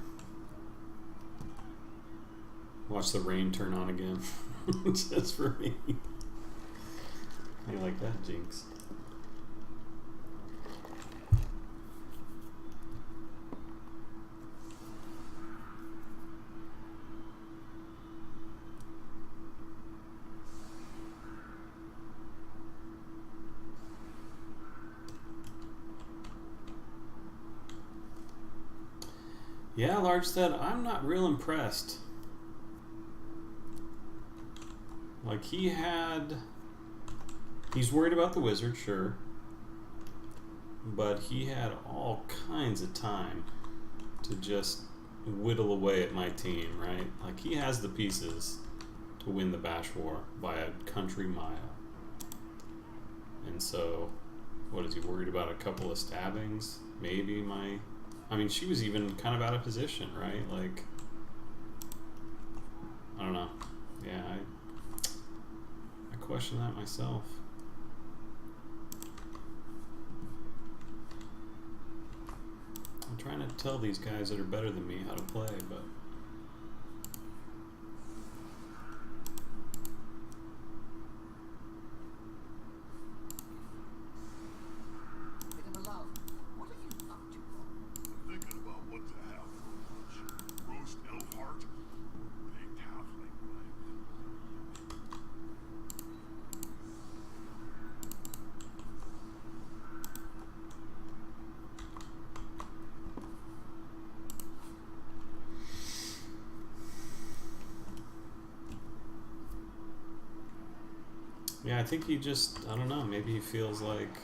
Watch the rain turn on again. Just for me. How you like that, Jinx? Yeah, Large said, I'm not real impressed. Like, he's worried about the wizard, sure. But he had all kinds of time to just whittle away at my team, right? Like, he has the pieces to win the Bash War by a country mile. And so, what is he worried about? A couple of stabbings? Maybe I mean, she was even kind of out of position, right? Like, I don't know. Yeah, I question that myself. I'm trying to tell these guys that are better than me how to play, but Bit of a love. What are you Yeah, I think he just, I don't know, maybe he feels like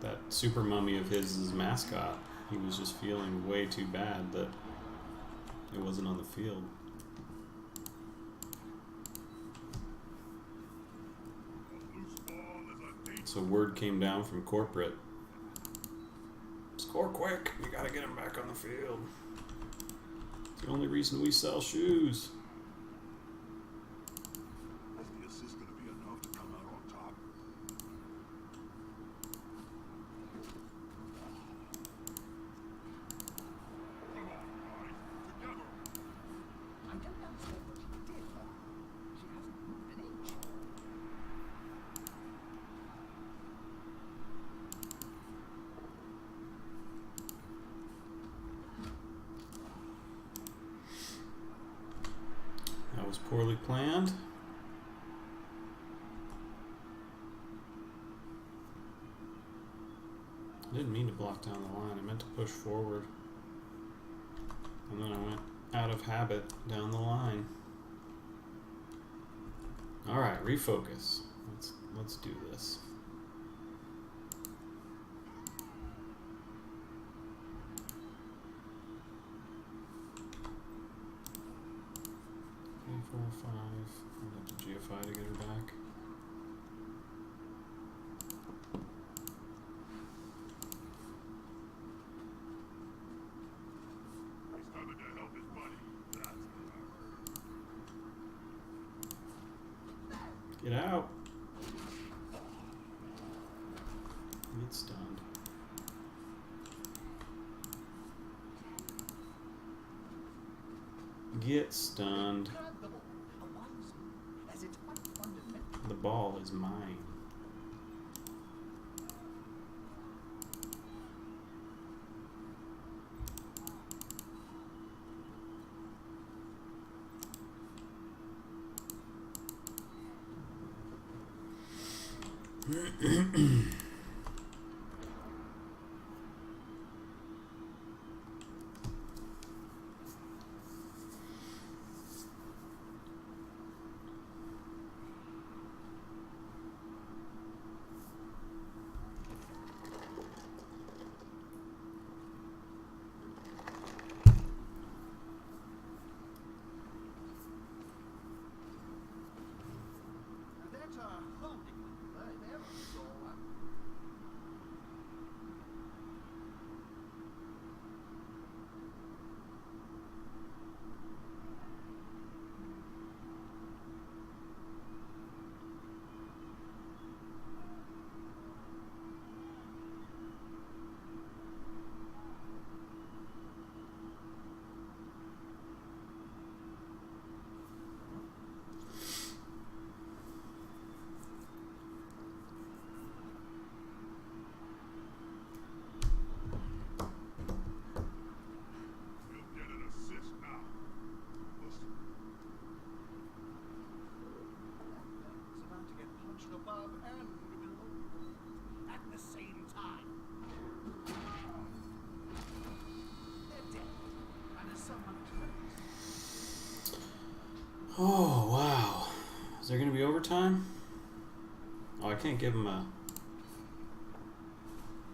that super mummy of his is mascot. He was just feeling way too bad that it wasn't on the field. A loose ball is a dangerous. So word came down from corporate. Score quick! You gotta get him back on the field. It's the only reason we sell shoes. Is the assist going to be enough to come out on top? Come on, guys. Together. I don't understand what she did, but she hasn't moved an inch. That was poorly planned. I didn't mean to block down the line. I meant to push forward. And then I went out of habit down the line. Alright, refocus. Let's do this. Three, 4, 5. I'll have to GFI to get her back. He's coming to help his buddy. That's what Get out. Get stunned. Get stunned. Grab the ball. A wise move, as it's quite fundamental. The ball is mine. That's a holding maneuver there, so He'll get an assist now. Listen. It's about to get punched above and below at the same time. They're dead. And as someone turns, Oh, wow. Is there going to be overtime? Oh, I can't give him a...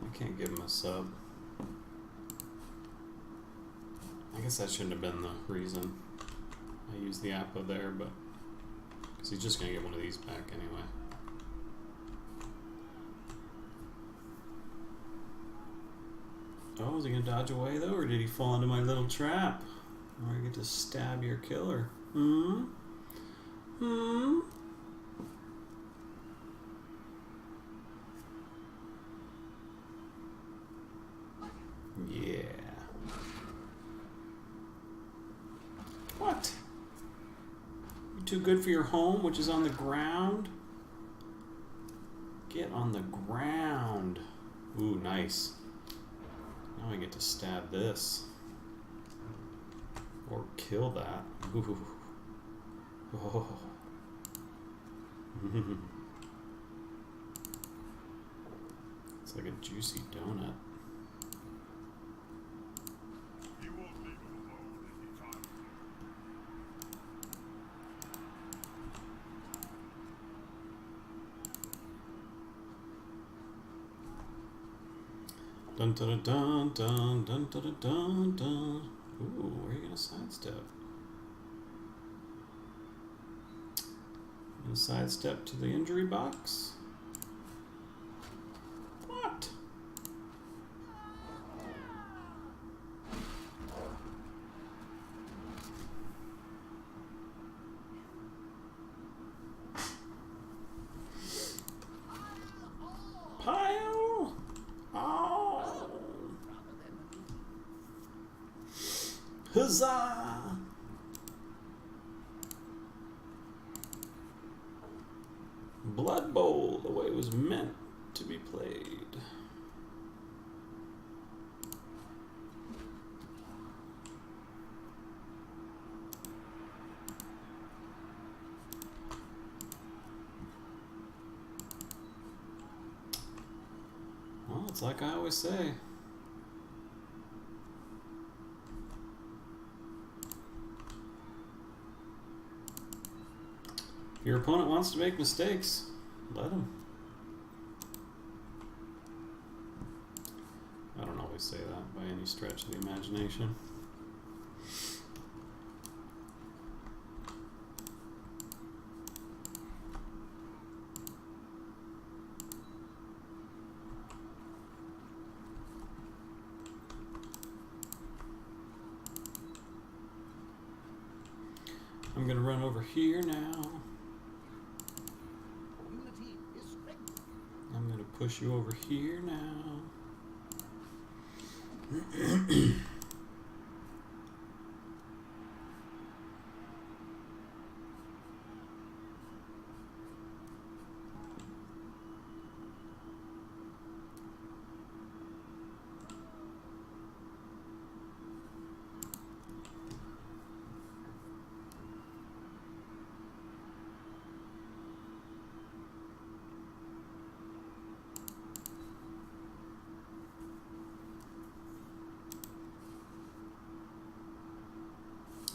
I can't give him a sub. I guess that shouldn't have been the reason I used the Appa there, but... Because he's just going to get one of these back anyway. Oh, is he going to dodge away, though? Or did he fall into my little trap? Where I get to stab your killer? Hmm? Hmm? Yeah. What? You too good for your home, which is on the ground? Get on the ground. Ooh, nice. Now I get to stab this. Or kill that. Ooh. Oh. It's like a juicy donut. He won't leave him alone anytime soon. Dun dun dun dun dun dun dun dun. Ooh, where are you gonna sidestep? Gonna sidestep to the injury box? What? Pile! Oh! Huzzah! Blood Bowl, the way it was meant to be played. Well, it's like I always say. If your opponent wants to make mistakes, let him. I don't always say that by any stretch of the imagination. I'm gonna run over here now. Unity is strength. I'm gonna push you over here now.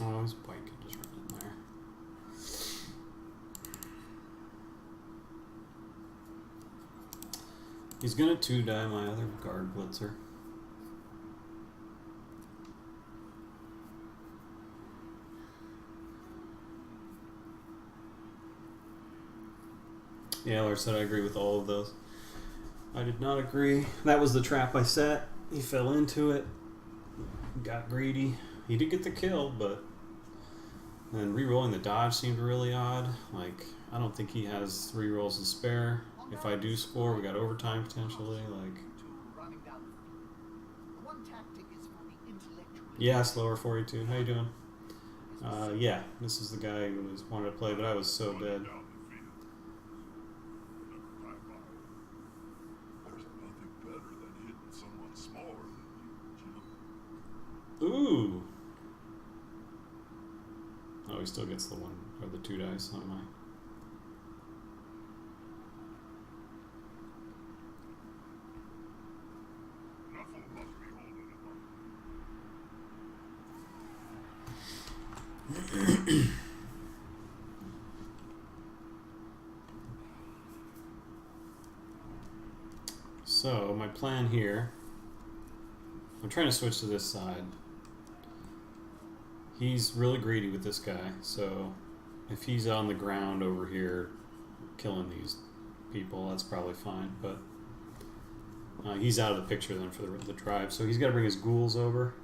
Oh, his bike could just run in there. He's gonna 2-die my other guard blitzer. Yeah, Lars said I agree with all of those. I did not agree. That was the trap I set. He fell into it. Got greedy. He did get the kill, but then re-rolling the dodge seemed really odd. Like, I don't think he has 3 rolls to spare. If I do score, we got overtime potentially. Like, Running down the field. The one tactic is for the intellectual. yeah, slower 42. How you doing? Yeah, this is the guy who was wanted to play, but I was so dead. Down the field. Never time by. There's nothing better than hitting someone smaller than you, Jim. Ooh. Oh, he still gets the 1 or the 2 dice on my. Nuffle must be holding it up. So, my plan here, I'm trying to switch to this side. He's really greedy with this guy, so if he's on the ground over here killing these people, that's probably fine, but he's out of the picture then for the drive, so he's got to bring his ghouls over,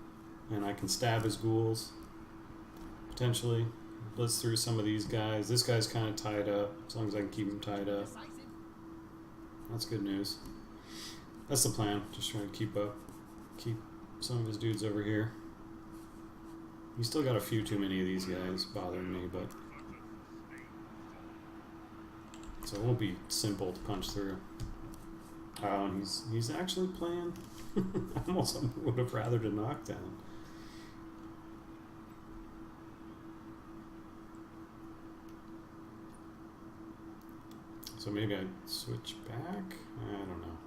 and I can stab his ghouls, potentially. Blitz through some of these guys. This guy's kind of tied up, as long as I can keep him tied up. Decisive. That's good news. That's the plan. Just trying to keep some of his dudes over here. He's still got a few too many of these guys bothering me, but so it won't be simple to punch through. Oh, and he's actually playing. I almost would have rathered a knockdown. So maybe I switch back? I don't know.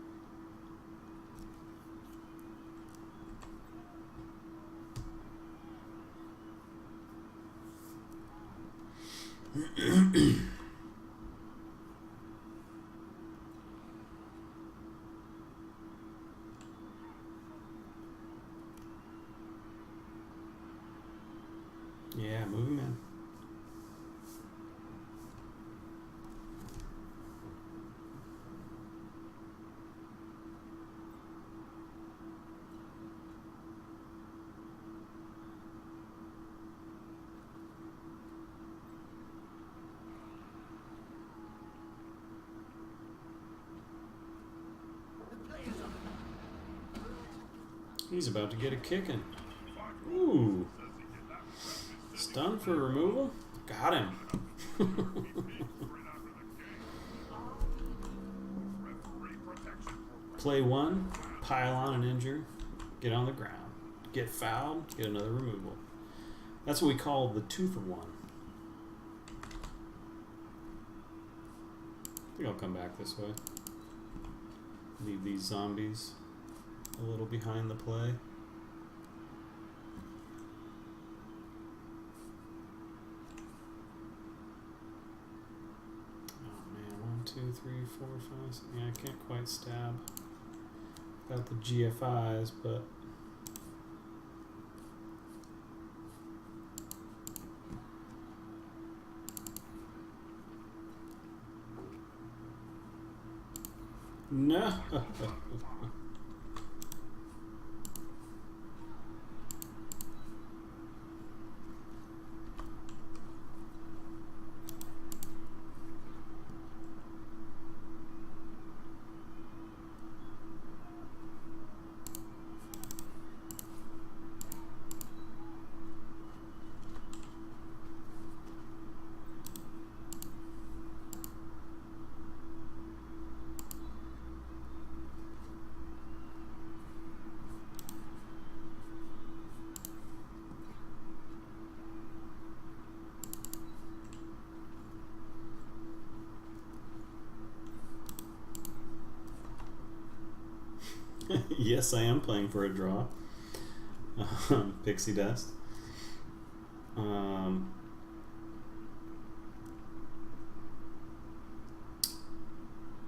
Yeah, move him in. The players are He's about to get a kicking. Ooh. Stun for removal? Got him. Play one, pile on an injury, get on the ground. Get fouled, get another removal. That's what we call the 2-for-1. I think I'll come back this way. Leave these zombies a little behind the play. Oh man, 1, 2, 3, 4, 5, 6. Yeah, I can't quite stab without the GFIs, but no. Yes, I am playing for a draw. Pixie Dust. I'm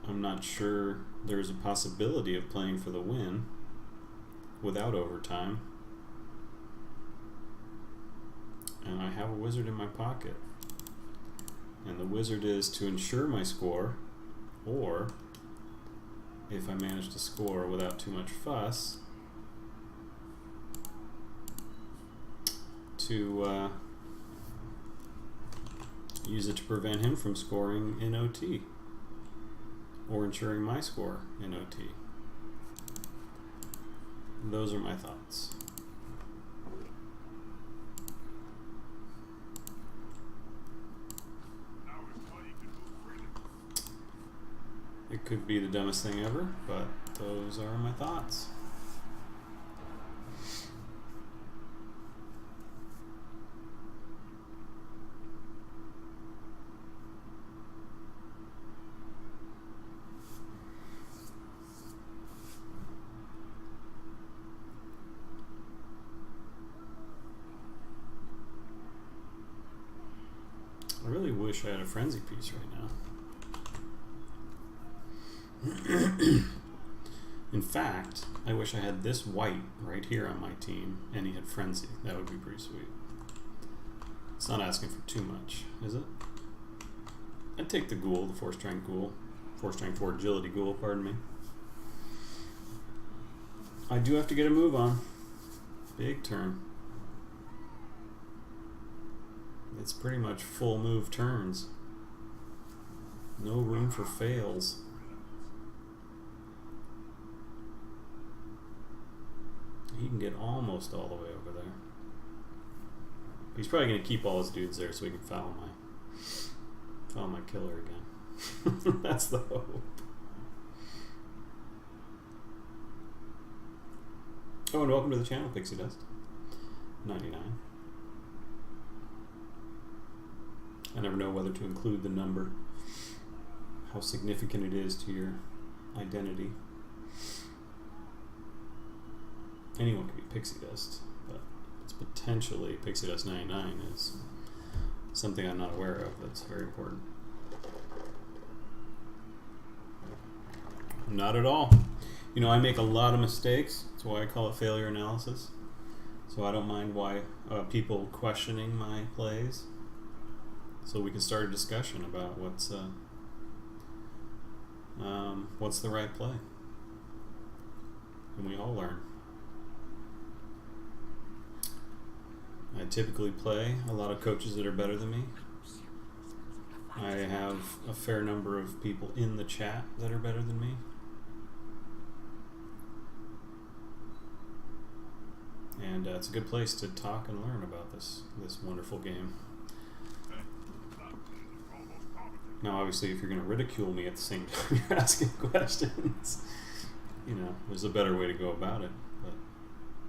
not sure there's a possibility of playing for the win without overtime. And I have a wizard in my pocket. And the wizard is to ensure my score, or if I manage to score without too much fuss, to use it to prevent him from scoring in OT, or ensuring my score in OT. Those are my thoughts. It could be the dumbest thing ever, but those are my thoughts. I really wish I had a frenzy piece right now. In fact, I wish I had this white right here on my team and he had frenzy. That would be pretty sweet. It's not asking for too much, is it? I'd take the ghoul, the 4-strength ghoul. 4-strength 4 agility ghoul, pardon me. I do have to get a move on. Big turn. It's pretty much full move turns. No room for fails. He can get almost all the way over there. He's probably going to keep all his dudes there so he can foul my killer again. That's the hope. Oh, and welcome to the channel, Pixie Dust 99. I never know whether to include the number, how significant it is to your identity. Anyone can be Pixie Dust, but it's potentially Pixie Dust 99 is something I'm not aware of that's very important. Not at all. You know, I make a lot of mistakes. That's why I call it failure analysis. So I don't mind why people questioning my plays. So we can start a discussion about what's the right play, and we all learn. I typically play a lot of coaches that are better than me. I have a fair number of people in the chat that are better than me. And it's a good place to talk and learn about this wonderful game. Now, obviously, if you're going to ridicule me at the same time you're asking questions, you know, there's a better way to go about it. But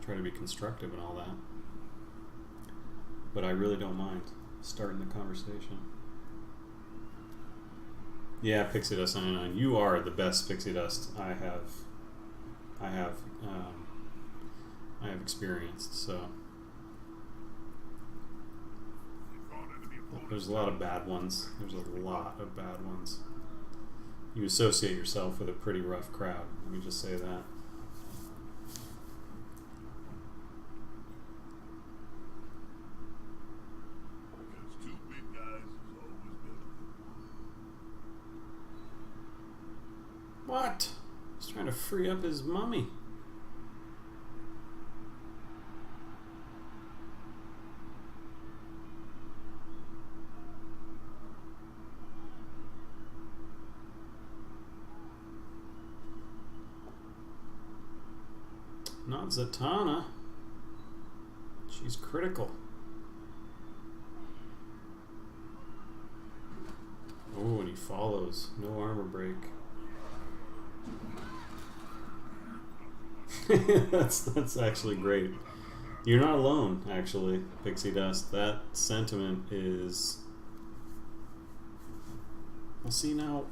try to be constructive and all that. But I really don't mind starting the conversation. Yeah, Pixie Dust 99, you are the best Pixie Dust I have experienced. So there's a lot of bad ones. There's a lot of bad ones. You associate yourself with a pretty rough crowd. Let me just say that. What? He's trying to free up his mummy. Not Zatanna. She's critical. Oh, and he follows. No armor break. that's actually great. You're not alone, actually, Pixie Dust. That sentiment is... Well, see, now...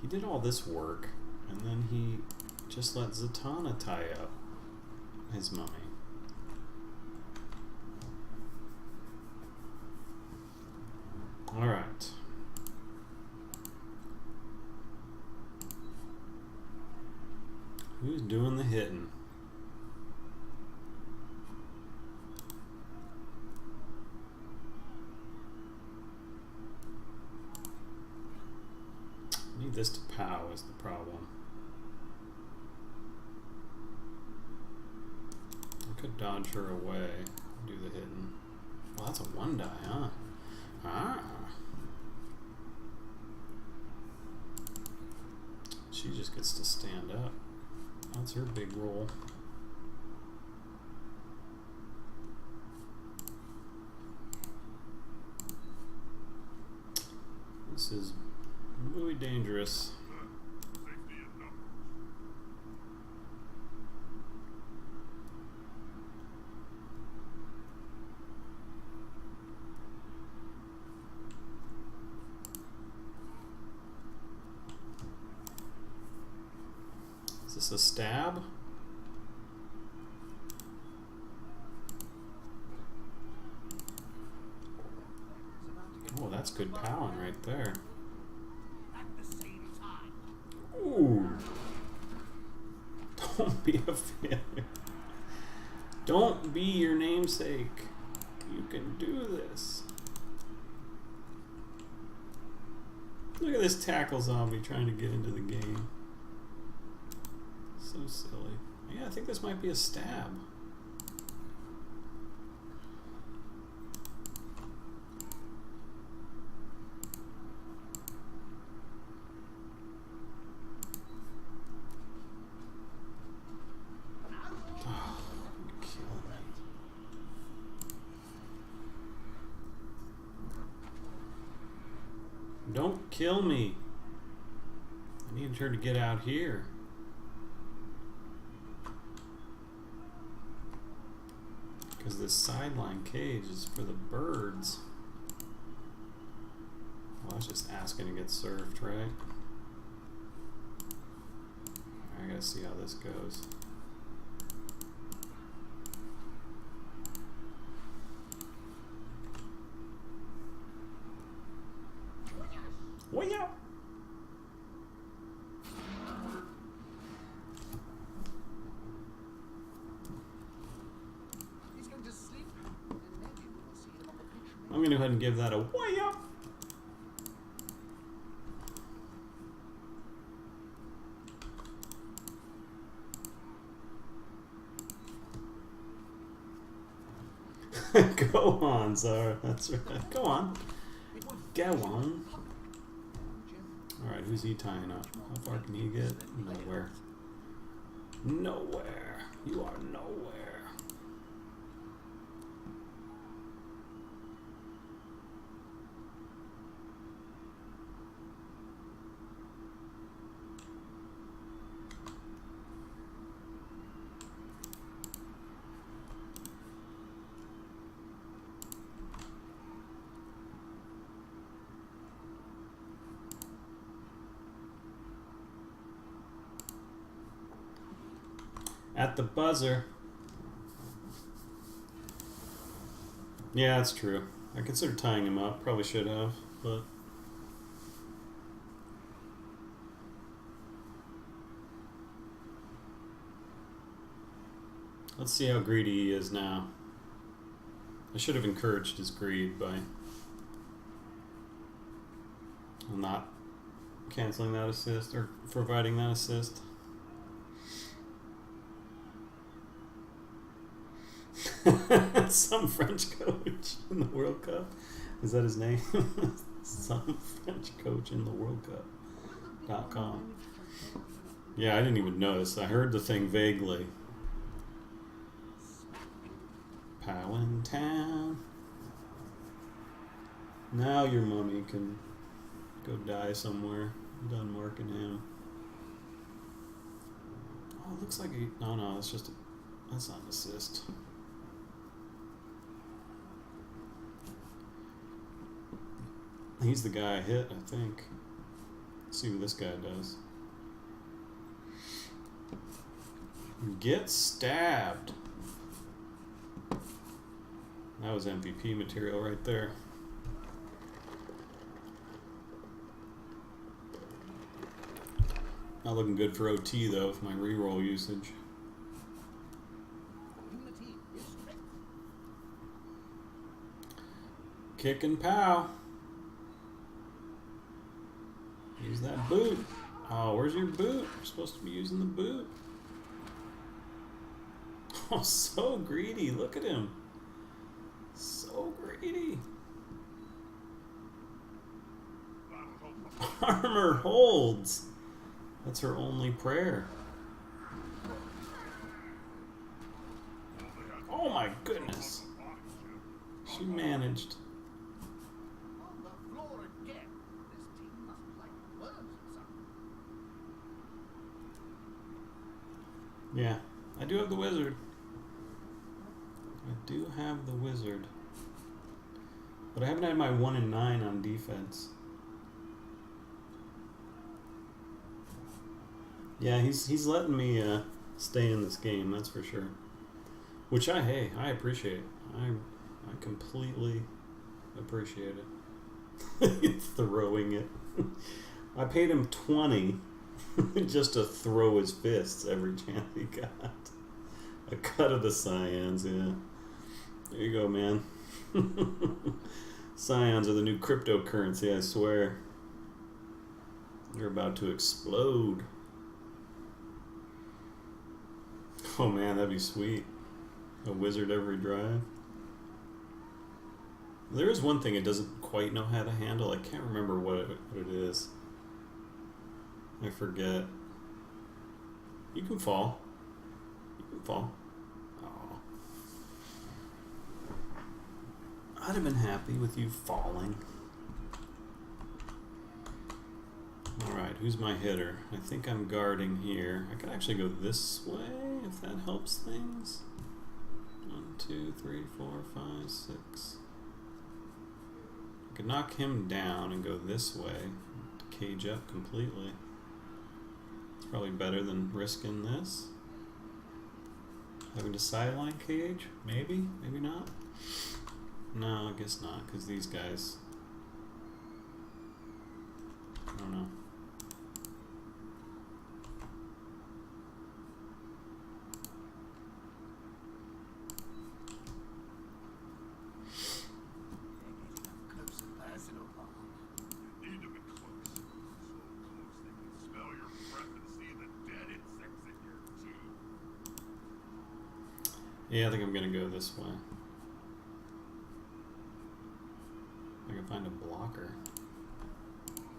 He did all this work, and then he just let Zatanna tie up his mummy. Alright. Who's doing the hitting? Need this to pow is the problem. I could dodge her away, do the hitting. Well, that's a 1 die, huh? Ah. She just gets to stand up. That's her big roll. This is really dangerous. Is this a stab? Oh, that's good powing right there. Ooh. Don't be a failure. Don't be your namesake. You can do this. Look at this tackle zombie trying to get into the game. So silly. Yeah, I think this might be a stab. Oh, you're killing me. Don't kill me. I need her to get out here. Because this sideline cage is for the birds. Well, I was just asking to get served, right? I gotta see how this goes. Way out! I'm going to go ahead and give that a way up. Go on, Zara. That's right. Go on. Go on. Alright, who's he tying up? How far can he get? Nowhere. Nowhere. You are nowhere. At the buzzer. Yeah, that's true. I considered tying him up. Probably should have, but... Let's see how greedy he is now. I should have encouraged his greed by not canceling that assist or providing that assist. Some French coach in the World Cup. Is that his name? Some French coach in the World Cup.com. Yeah, I didn't even notice. I heard the thing vaguely. Powintown. Now your mummy can go die somewhere. I'm done marking him. Oh, it looks like he... No, that's just a... That's not an assist. He's the guy I hit, I think. Let's see what this guy does. Get stabbed. That was MVP material right there. Not looking good for OT though with my reroll usage. Kick and pow. Use that boot. Oh, where's your boot? You're supposed to be using the boot. Oh, so greedy. Look at him. So greedy. Armor holds. That's her only prayer. Oh my goodness. She managed. Yeah, I do have the wizard. I do have the wizard. But I haven't had my 1 and 9 on defense. Yeah, he's letting me stay in this game, that's for sure. Which I appreciate. I completely appreciate it. Throwing it. I paid him 20 just to throw his fists every chance he got. A cut of the Scions, yeah. There you go, man. Scions are the new cryptocurrency, I swear. They're about to explode. Oh man, that'd be sweet. A wizard every drive. There is one thing it doesn't quite know how to handle. I can't remember what it is. I forget. You can fall. You can fall. Oh. I'd have been happy with you falling. Alright, who's my hitter? I think I'm guarding here. I could actually go this way if that helps things. 1, 2, 3, 4, 5, 6. I could knock him down and go this way. Cage up completely. It's probably better than risking this. Having to sideline cage? Maybe? Maybe not? No, I guess not, because these guys... I don't know. Yeah, I think I'm gonna go this way. I can find a blocker.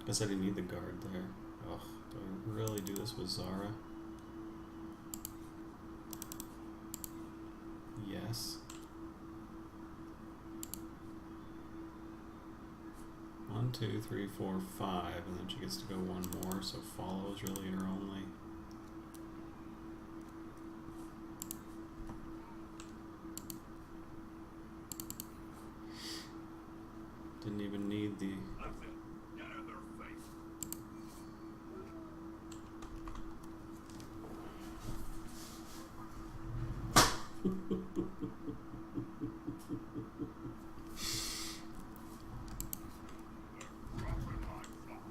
Guess I didn't need the guard there. Ugh, do I really do this with Zara? Yes. 1, 2, 3, 4, 5, and then she gets to go one more, so follow is really her only. Didn't even need the... That's it. Get in their face. They're dropping my sauce.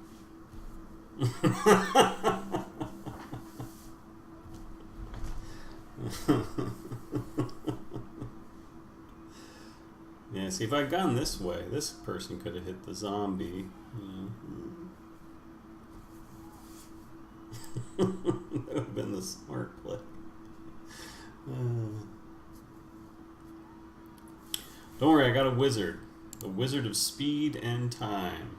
Yeah, see, if I'd gone this way, this person could have hit the zombie. That would have been the smart play. Don't worry, I got a wizard. The Wizard of Speed and Time.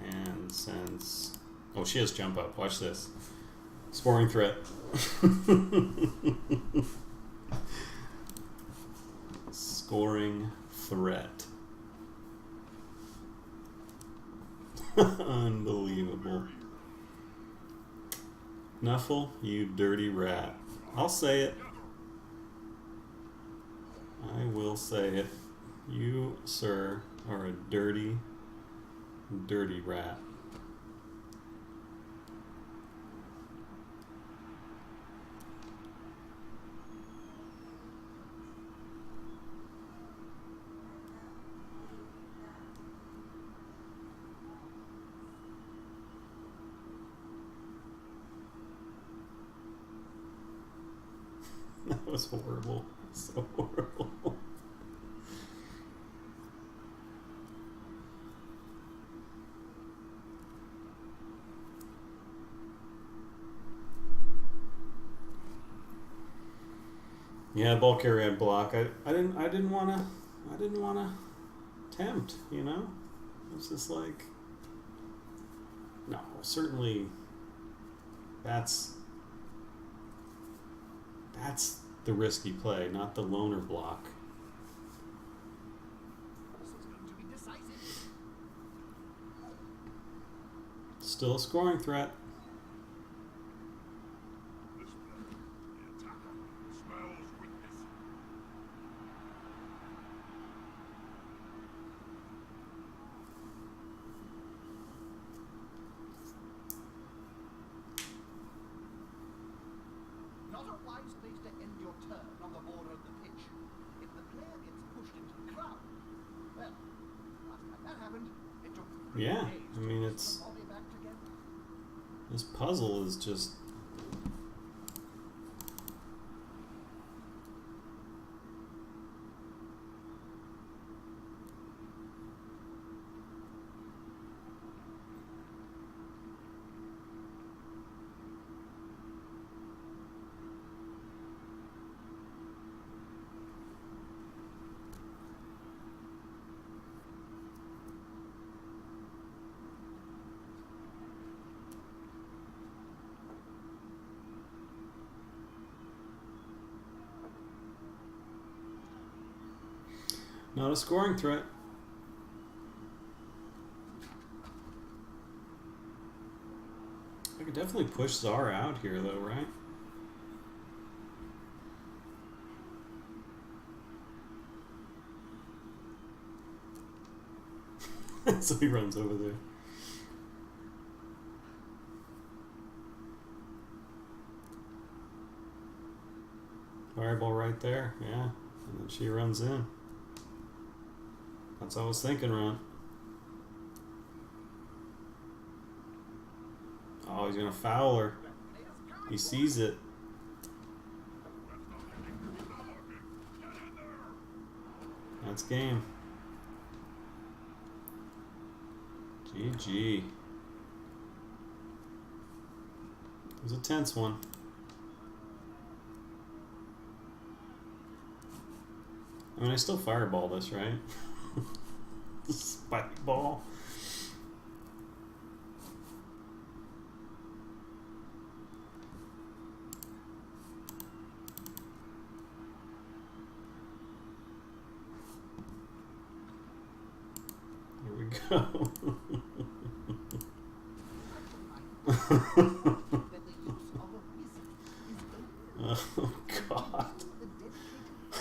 And since... Oh, she has jump up. Watch this. Scoring threat. Scoring threat. Unbelievable. Nuffle, you dirty rat. I'll say it. I will say it. You, sir, are a dirty, dirty rat. That was horrible. So horrible. Yeah, ball carrier and block. I didn't wanna tempt, you know? It was just like, no, certainly that's the risky play, not the loner block. This is going to be decisive. Still a scoring threat. This way. The attacker smells weakness. Not a wise place to end your turn on the border of the pitch. If the player gets pushed into the crowd, well, last time that happened, it took 3 Yeah, days I mean, to put it's- the body back together. This puzzle is just... Not a scoring threat. I could definitely push Zara out here, though, right? So he runs over there. Fireball right there, yeah. And then she runs in. That's what I was thinking, Ron. Oh, he's gonna foul her. He sees it. That's game. GG. It was a tense one. I mean, I still fireball this, right? Spike ball. Here we go. that the use of a wizard is Oh God.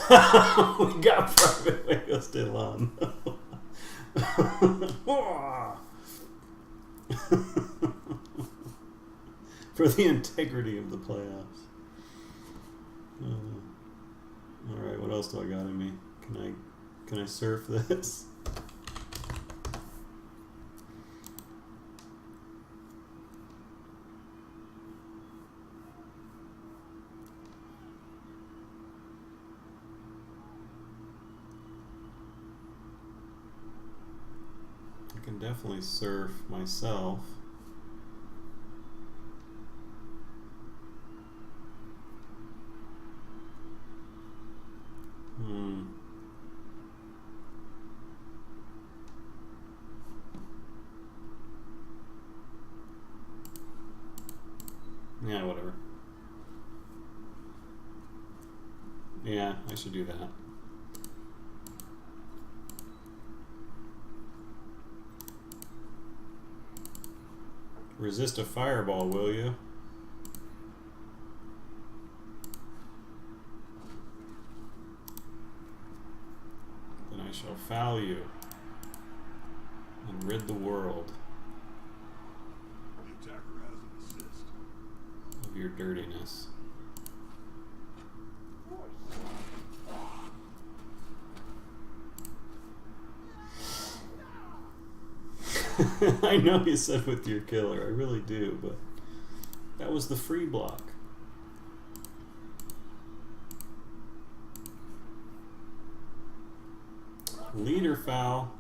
the dedicated We got Private Waco still on. For the integrity of the playoffs. Alright, what else do I got in me? Can I surf this? I can definitely surf myself. Yeah, whatever. Yeah, I should do that. Resist a fireball, will you? Then I shall foul you and rid the world The attacker has an assist. of your dirtiness. I know you said with your killer, I really do, but that was the free block. Leader foul.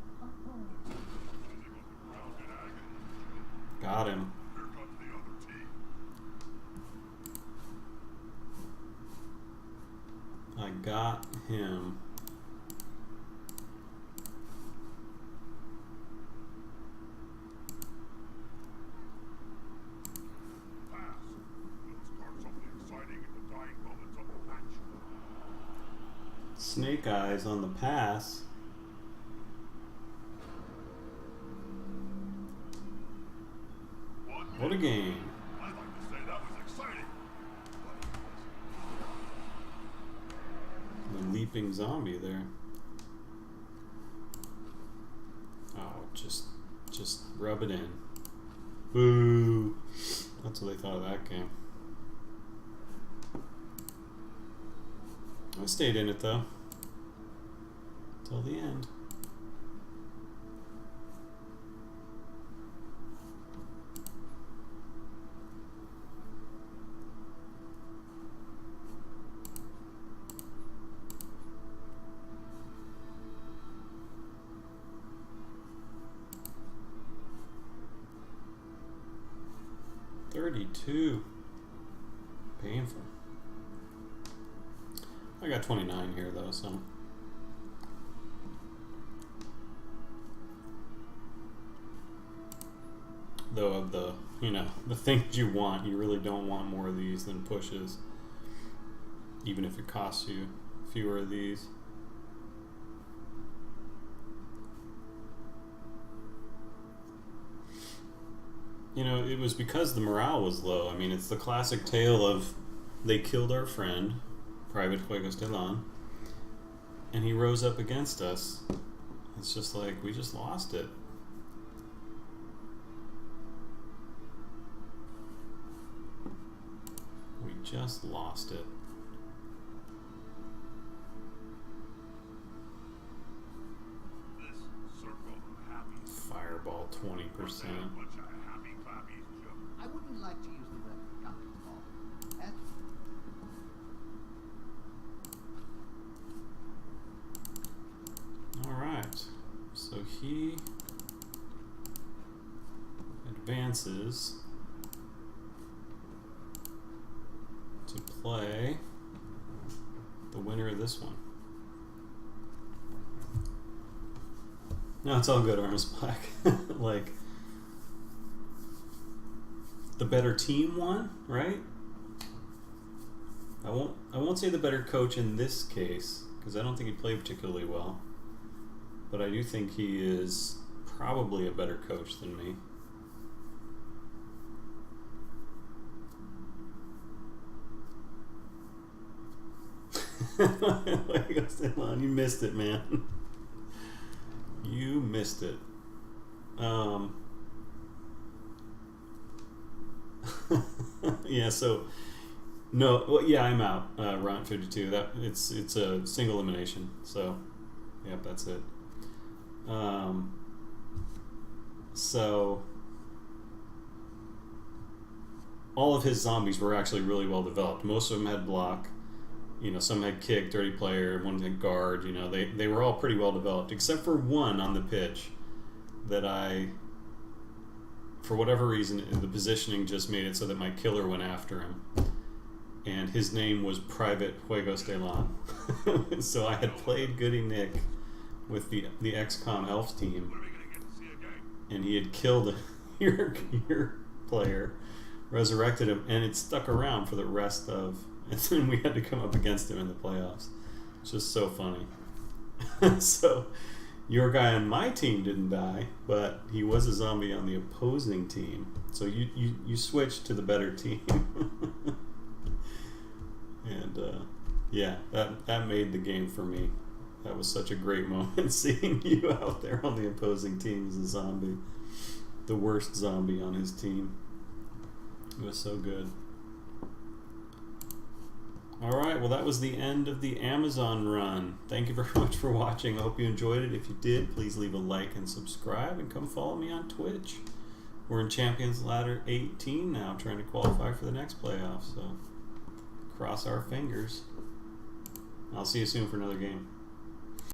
Got him. Here comes the other team. I got him. Pass. Let's start something exciting in the dying moments of the match. Snake eyes on the pass. What a game. I'd like to say that was exciting. But The leaping zombie there. Oh, just rub it in. Boo. That's what they thought of that game. I stayed in it though. Till the end. $32. Painful. I got 29 here though, so. Though of the, the things you want, you really don't want more of these than pushes. Even if it costs you fewer of these. It was because the morale was low. I mean, it's the classic tale of they killed our friend, Private Juegos Delon, and he rose up against us. It's just like, we just lost it. We just lost it. this circle of happy. Fireball 20%. Bunch of happy clappies, Joe. I wouldn't like to use the word gumping ball. That's Alright, so he advances to play the winner of this one. No, it's all good, Armus Black. Like, the better team won, right? I won't say the better coach in this case, because I don't think he played particularly well. But I do think he is probably a better coach than me. You missed it, man. You missed it. Yeah, so no, well, yeah, I'm out. Round 52. That it's a single elimination. So, yep, that's it. So all of his zombies were actually really well developed. Most of them had block. You know, some had kick, dirty player, one had guard. You know, they were all pretty well developed, except for one on the pitch that for whatever reason, the positioning just made it so that my killer went after him. And his name was Private Juegos de Lan. So I had played Goody Nick with the XCOM Elf team, and he had killed your player, resurrected him, and it stuck around for the rest of... And then we had to come up against him in the playoffs. It's just so funny. So your guy on my team didn't die, but he was a zombie on the opposing team. So you switched to the better team. And yeah, that made the game for me. That was such a great moment, seeing you out there on the opposing team as a zombie. The worst zombie on his team. It was so good. Alright, well that was the end of the Amazon run. Thank you very much for watching. I hope you enjoyed it. If you did, please leave a like and subscribe, and come follow me on Twitch. We're in Champions Ladder 18 now, trying to qualify for the next playoff, so cross our fingers. I'll see you soon for another game.